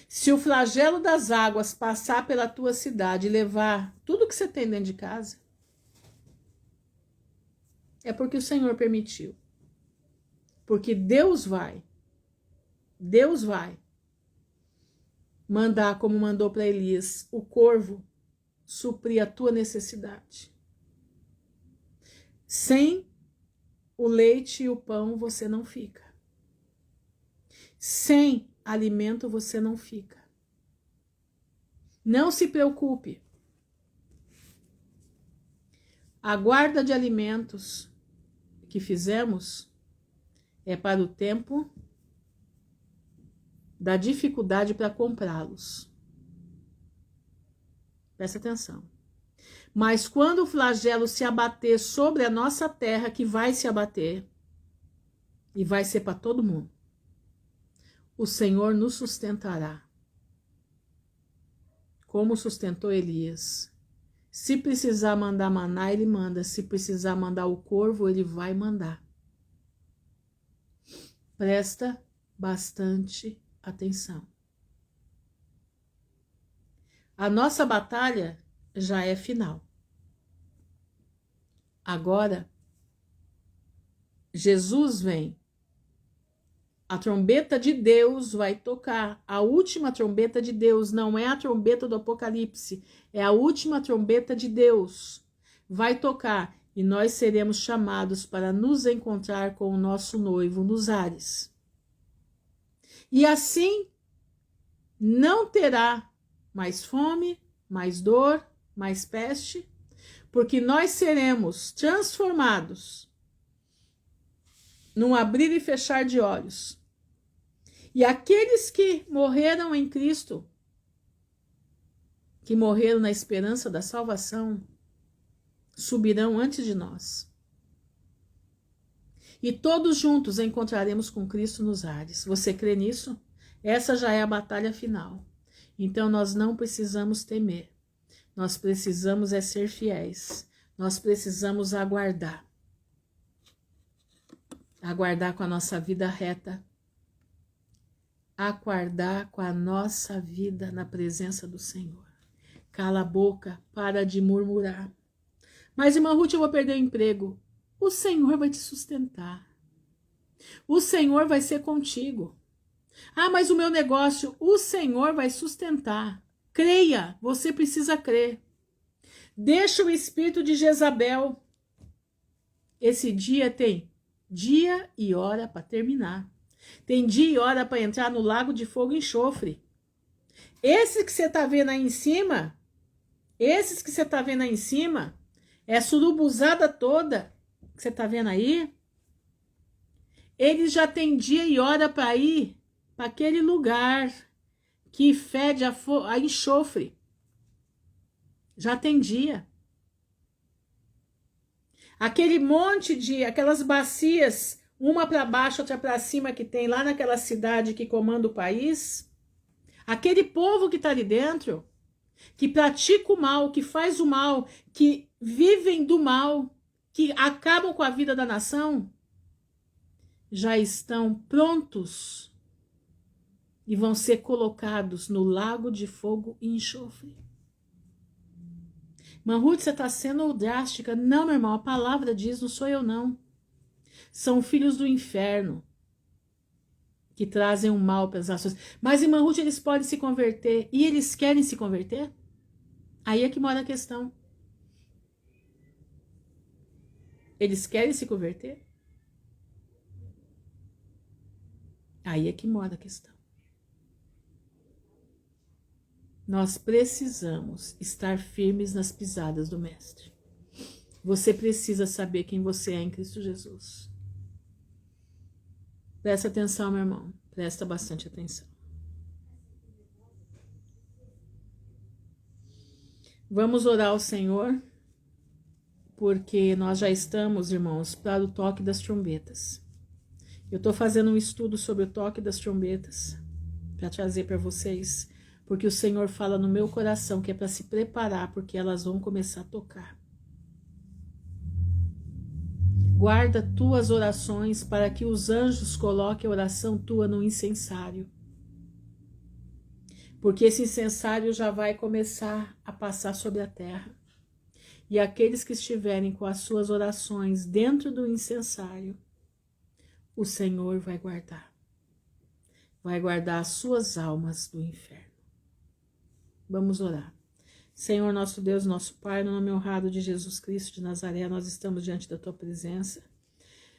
Se o flagelo das águas passar pela tua cidade e levar tudo que você tem dentro de casa, é porque o Senhor permitiu. Porque Deus vai mandar, como mandou para Elias, o corvo suprir a tua necessidade. Sem o leite e o pão você não fica. Sem alimento você não fica. Não se preocupe. A guarda de alimentos que fizemos é para o tempo da dificuldade para comprá-los. Presta atenção. Mas quando o flagelo se abater sobre a nossa terra, que vai se abater, e vai ser para todo mundo, o Senhor nos sustentará, como sustentou Elias. Se precisar mandar maná, ele manda. Se precisar mandar o corvo, ele vai mandar. Presta bastante atenção. A nossa batalha já é final. Agora, Jesus vem A trombeta de Deus vai tocar. A última trombeta de Deus não é a trombeta do Apocalipse, é a última trombeta de Deus. Vai tocar e nós seremos chamados para nos encontrar com o nosso noivo nos ares. E assim não terá mais fome, mais dor, mais peste, porque nós seremos transformados num abrir e fechar de olhos. E aqueles que morreram em Cristo, que morreram na esperança da salvação, subirão antes de nós. E todos juntos encontraremos com Cristo nos ares. Você crê nisso? Essa já é a batalha final. Então nós não precisamos temer. Nós precisamos é ser fiéis. Nós precisamos aguardar. Aguardar com a nossa vida reta. Aguardar com a nossa vida na presença do Senhor. Cala a boca, para de murmurar. Mas, irmã Ruth, eu vou perder o emprego. O Senhor vai te sustentar. O Senhor vai ser contigo. Ah, mas o meu negócio, o Senhor vai sustentar. Creia, você precisa crer. Deixa o espírito de Jezabel. Esse dia tem dia e hora para terminar. Tem dia e hora para entrar no lago de fogo e enxofre. Esse que você está vendo aí em cima, esses que você está vendo aí em cima, é surubuzada toda que você está vendo aí, eles já tem dia e hora para ir para aquele lugar que fede a enxofre. Já tem dia. Aquele monte de, aquelas bacias, uma para baixo, outra para cima que tem lá naquela cidade que comanda o país, aquele povo que está ali dentro, que pratica o mal, que faz o mal, que vivem do mal, que acabam com a vida da nação, já estão prontos e vão ser colocados no lago de fogo e enxofre. Ruth, você está sendo drástica. Não, meu irmão, a palavra diz, não sou eu não. São filhos do inferno que trazem o mal para as nações. Mas, irmã Ruth, eles podem se converter e eles querem se converter? Aí é que mora a questão. Eles querem se converter? Aí é que mora a questão. Nós precisamos estar firmes nas pisadas do Mestre. Você precisa saber quem você é em Cristo Jesus. Presta atenção, meu irmão. Presta bastante atenção. Vamos orar ao Senhor, porque nós já estamos, irmãos, para o toque das trombetas. Eu estou fazendo um estudo sobre o toque das trombetas para trazer para vocês, porque o Senhor fala no meu coração que é para se preparar, porque elas vão começar a tocar. Guarda tuas orações para que os anjos coloquem a oração tua no incensário. Porque esse incensário já vai começar a passar sobre a terra. E aqueles que estiverem com as suas orações dentro do incensário, o Senhor vai guardar. Vai guardar as suas almas do inferno. Vamos orar. Senhor, nosso Deus, nosso Pai, no nome honrado de Jesus Cristo de Nazaré, nós estamos diante da Tua presença,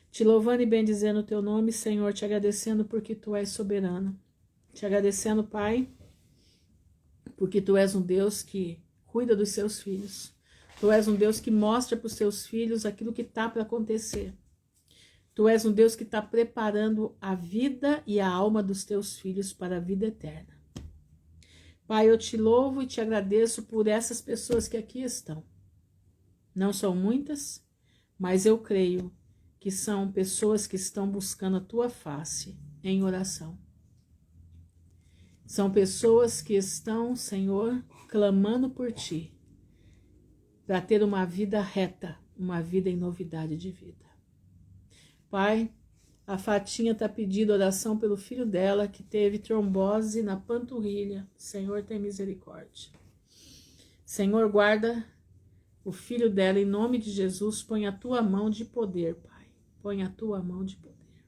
te louvando e bendizendo o Teu nome, Senhor, te agradecendo porque Tu és soberano, te agradecendo, Pai, porque Tu és um Deus que cuida dos seus filhos, Tu és um Deus que mostra para os seus filhos aquilo que está para acontecer, Tu és um Deus que está preparando a vida e a alma dos Teus filhos para a vida eterna. Pai, eu te louvo e te agradeço por essas pessoas que aqui estão. Não são muitas, mas eu creio que são pessoas que estão buscando a tua face em oração. São pessoas que estão, Senhor, clamando por ti, para ter uma vida reta, uma vida em novidade de vida. Pai, a Fatinha está pedindo oração pelo filho dela que teve trombose na panturrilha. Senhor, tem misericórdia. Senhor, guarda o filho dela em nome de Jesus. Põe a tua mão de poder, Pai. Põe a tua mão de poder.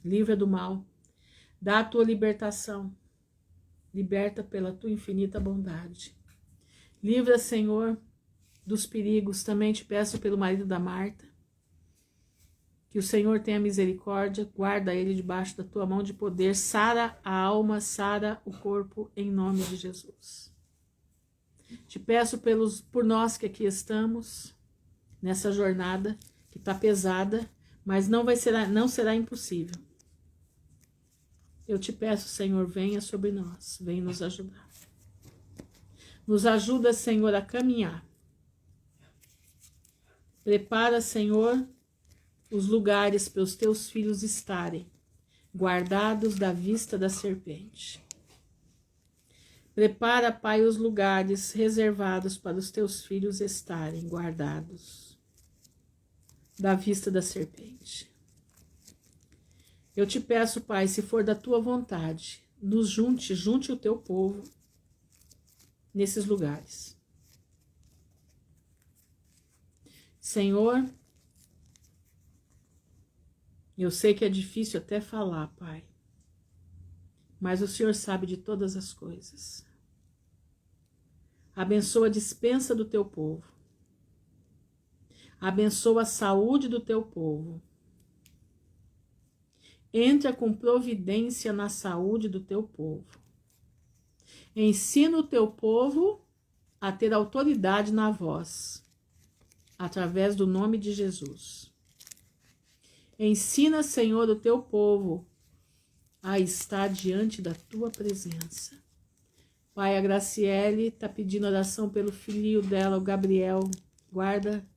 livra do mal, dá a tua libertação, liberta pela tua infinita bondade. Livra, Senhor, dos perigos. Também te peço pelo marido da Marta, que o Senhor tenha misericórdia, guarda ele debaixo da tua mão de poder, sara a alma, sara o corpo, em nome de Jesus. Te peço por nós que aqui estamos, nessa jornada que está pesada, mas não será impossível. Eu te peço, Senhor, venha sobre nós, venha nos ajudar. Nos ajuda, Senhor, a caminhar. Prepara, Senhor, os lugares para os teus filhos estarem, guardados da vista da serpente. Prepara, Pai, os lugares reservados para os teus filhos estarem, guardados da vista da serpente. Eu te peço, Pai, se for da tua vontade, nos junte o teu povo nesses lugares. Senhor, eu sei que é difícil até falar, Pai, mas o Senhor sabe de todas as coisas. Abençoa a despensa do teu povo. Abençoa a saúde do teu povo. Entra com providência na saúde do teu povo. Ensina o teu povo a ter autoridade na voz, através do nome de Jesus. Ensina, Senhor, o teu povo a estar diante da tua presença. Pai, a Graciele está pedindo oração pelo filhinho dela, o Gabriel. Guarda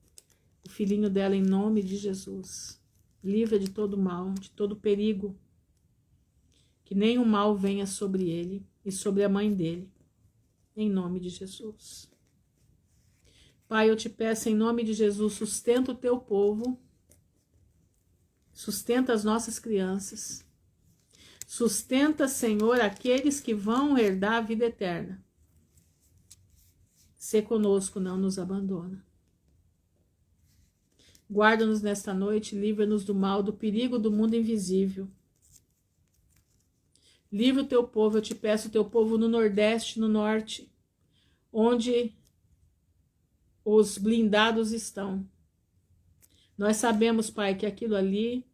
o filhinho dela em nome de Jesus. Livra de todo mal, de todo perigo. Que nenhum mal venha sobre ele e sobre a mãe dele. Em nome de Jesus. Pai, eu te peço em nome de Jesus, sustenta o teu povo. Sustenta as nossas crianças. Sustenta, Senhor, aqueles que vão herdar a vida eterna. Sê conosco, não nos abandona. Guarda-nos nesta noite, livra-nos do mal, do perigo do mundo invisível. Livra o teu povo, eu te peço, o teu povo no Nordeste, no Norte, onde os blindados estão. Nós sabemos, Pai, que aquilo ali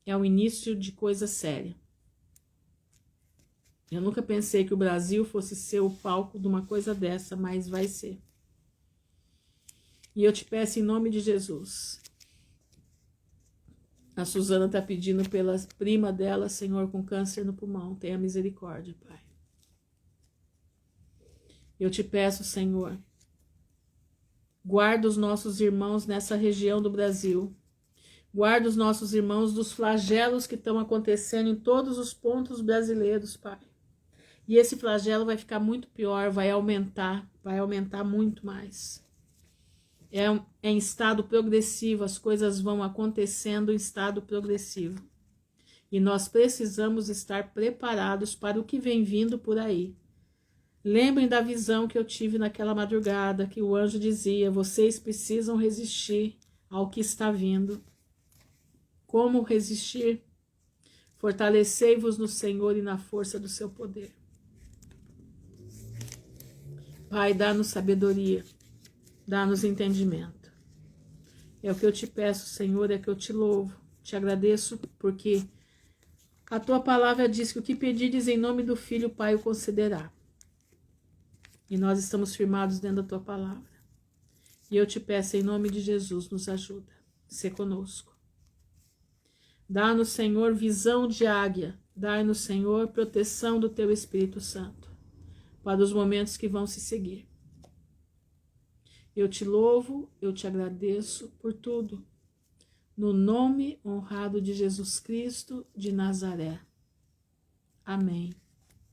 é o início de coisa séria. Eu nunca pensei que o Brasil fosse ser o palco de uma coisa dessa, mas vai ser. E eu te peço em nome de Jesus. A Suzana está pedindo pela prima dela, Senhor, com câncer no pulmão. Tenha misericórdia, Pai. Eu te peço, Senhor, guarda os nossos irmãos nessa região do Brasil. Guarda os nossos irmãos dos flagelos que estão acontecendo em todos os pontos brasileiros, Pai. E esse flagelo vai ficar muito pior, vai aumentar muito mais. É em estado progressivo, as coisas vão acontecendo em estado progressivo. E nós precisamos estar preparados para o que vem vindo por aí. Lembrem da visão que eu tive naquela madrugada, que o anjo dizia, vocês precisam resistir ao que está vindo. Como resistir? Fortalecei-vos no Senhor e na força do seu poder. Pai, dá-nos sabedoria, dá-nos entendimento. É o que eu te peço, Senhor, é que eu te louvo, te agradeço, porque a tua palavra diz que o que pedires em nome do Filho, o Pai o concederá. E nós estamos firmados dentro da tua palavra. E eu te peço, em nome de Jesus, nos ajuda, sê conosco. Dá-nos, Senhor, visão de águia, dá-nos, Senhor, proteção do teu Espírito Santo, para os momentos que vão se seguir. Eu te louvo, eu te agradeço por tudo, no nome honrado de Jesus Cristo de Nazaré. Amém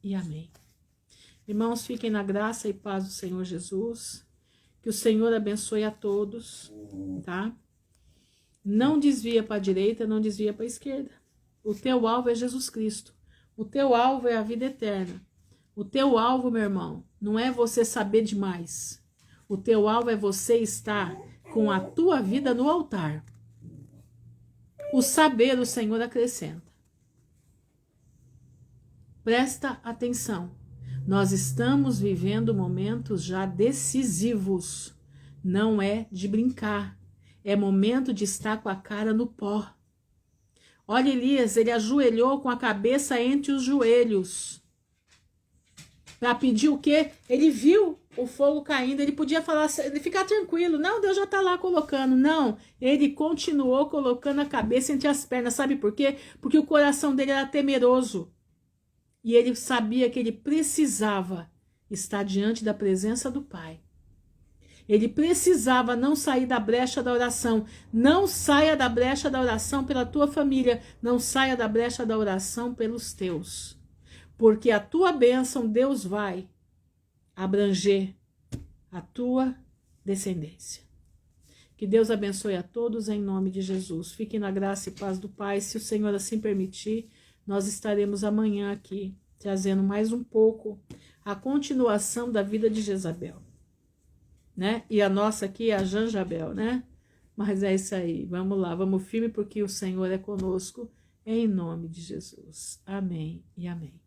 e amém. Irmãos, fiquem na graça e paz do Senhor Jesus, que o Senhor abençoe a todos, tá? Não desvia para a direita, não desvia para a esquerda. O teu alvo é Jesus Cristo, o teu alvo é a vida eterna. O teu alvo, meu irmão, não é você saber demais. O teu alvo é você estar com a tua vida no altar. O saber o Senhor acrescenta. Presta atenção. Nós estamos vivendo momentos já decisivos. Não é de brincar. É momento de estar com a cara no pó. Olha Elias, ele ajoelhou com a cabeça entre os joelhos. Para pedir o quê? Ele viu o fogo caindo, ele podia falar, ele ficar tranquilo. Não, Deus já está lá colocando. Não, ele continuou colocando a cabeça entre as pernas. Sabe por quê? Porque o coração dele era temeroso. E ele sabia que ele precisava estar diante da presença do Pai. Ele precisava não sair da brecha da oração. Não saia da brecha da oração pela tua família. Não saia da brecha da oração pelos teus. Porque a tua bênção, Deus vai abranger a tua descendência. Que Deus abençoe a todos em nome de Jesus. Fiquem na graça e paz do Pai. Se o Senhor assim permitir, nós estaremos amanhã aqui, trazendo mais um pouco a continuação da vida de Jezabel. Né? E a nossa aqui é a Janjabel, né? Mas é isso aí. Vamos lá, vamos firme porque o Senhor é conosco. Em nome de Jesus. Amém e amém.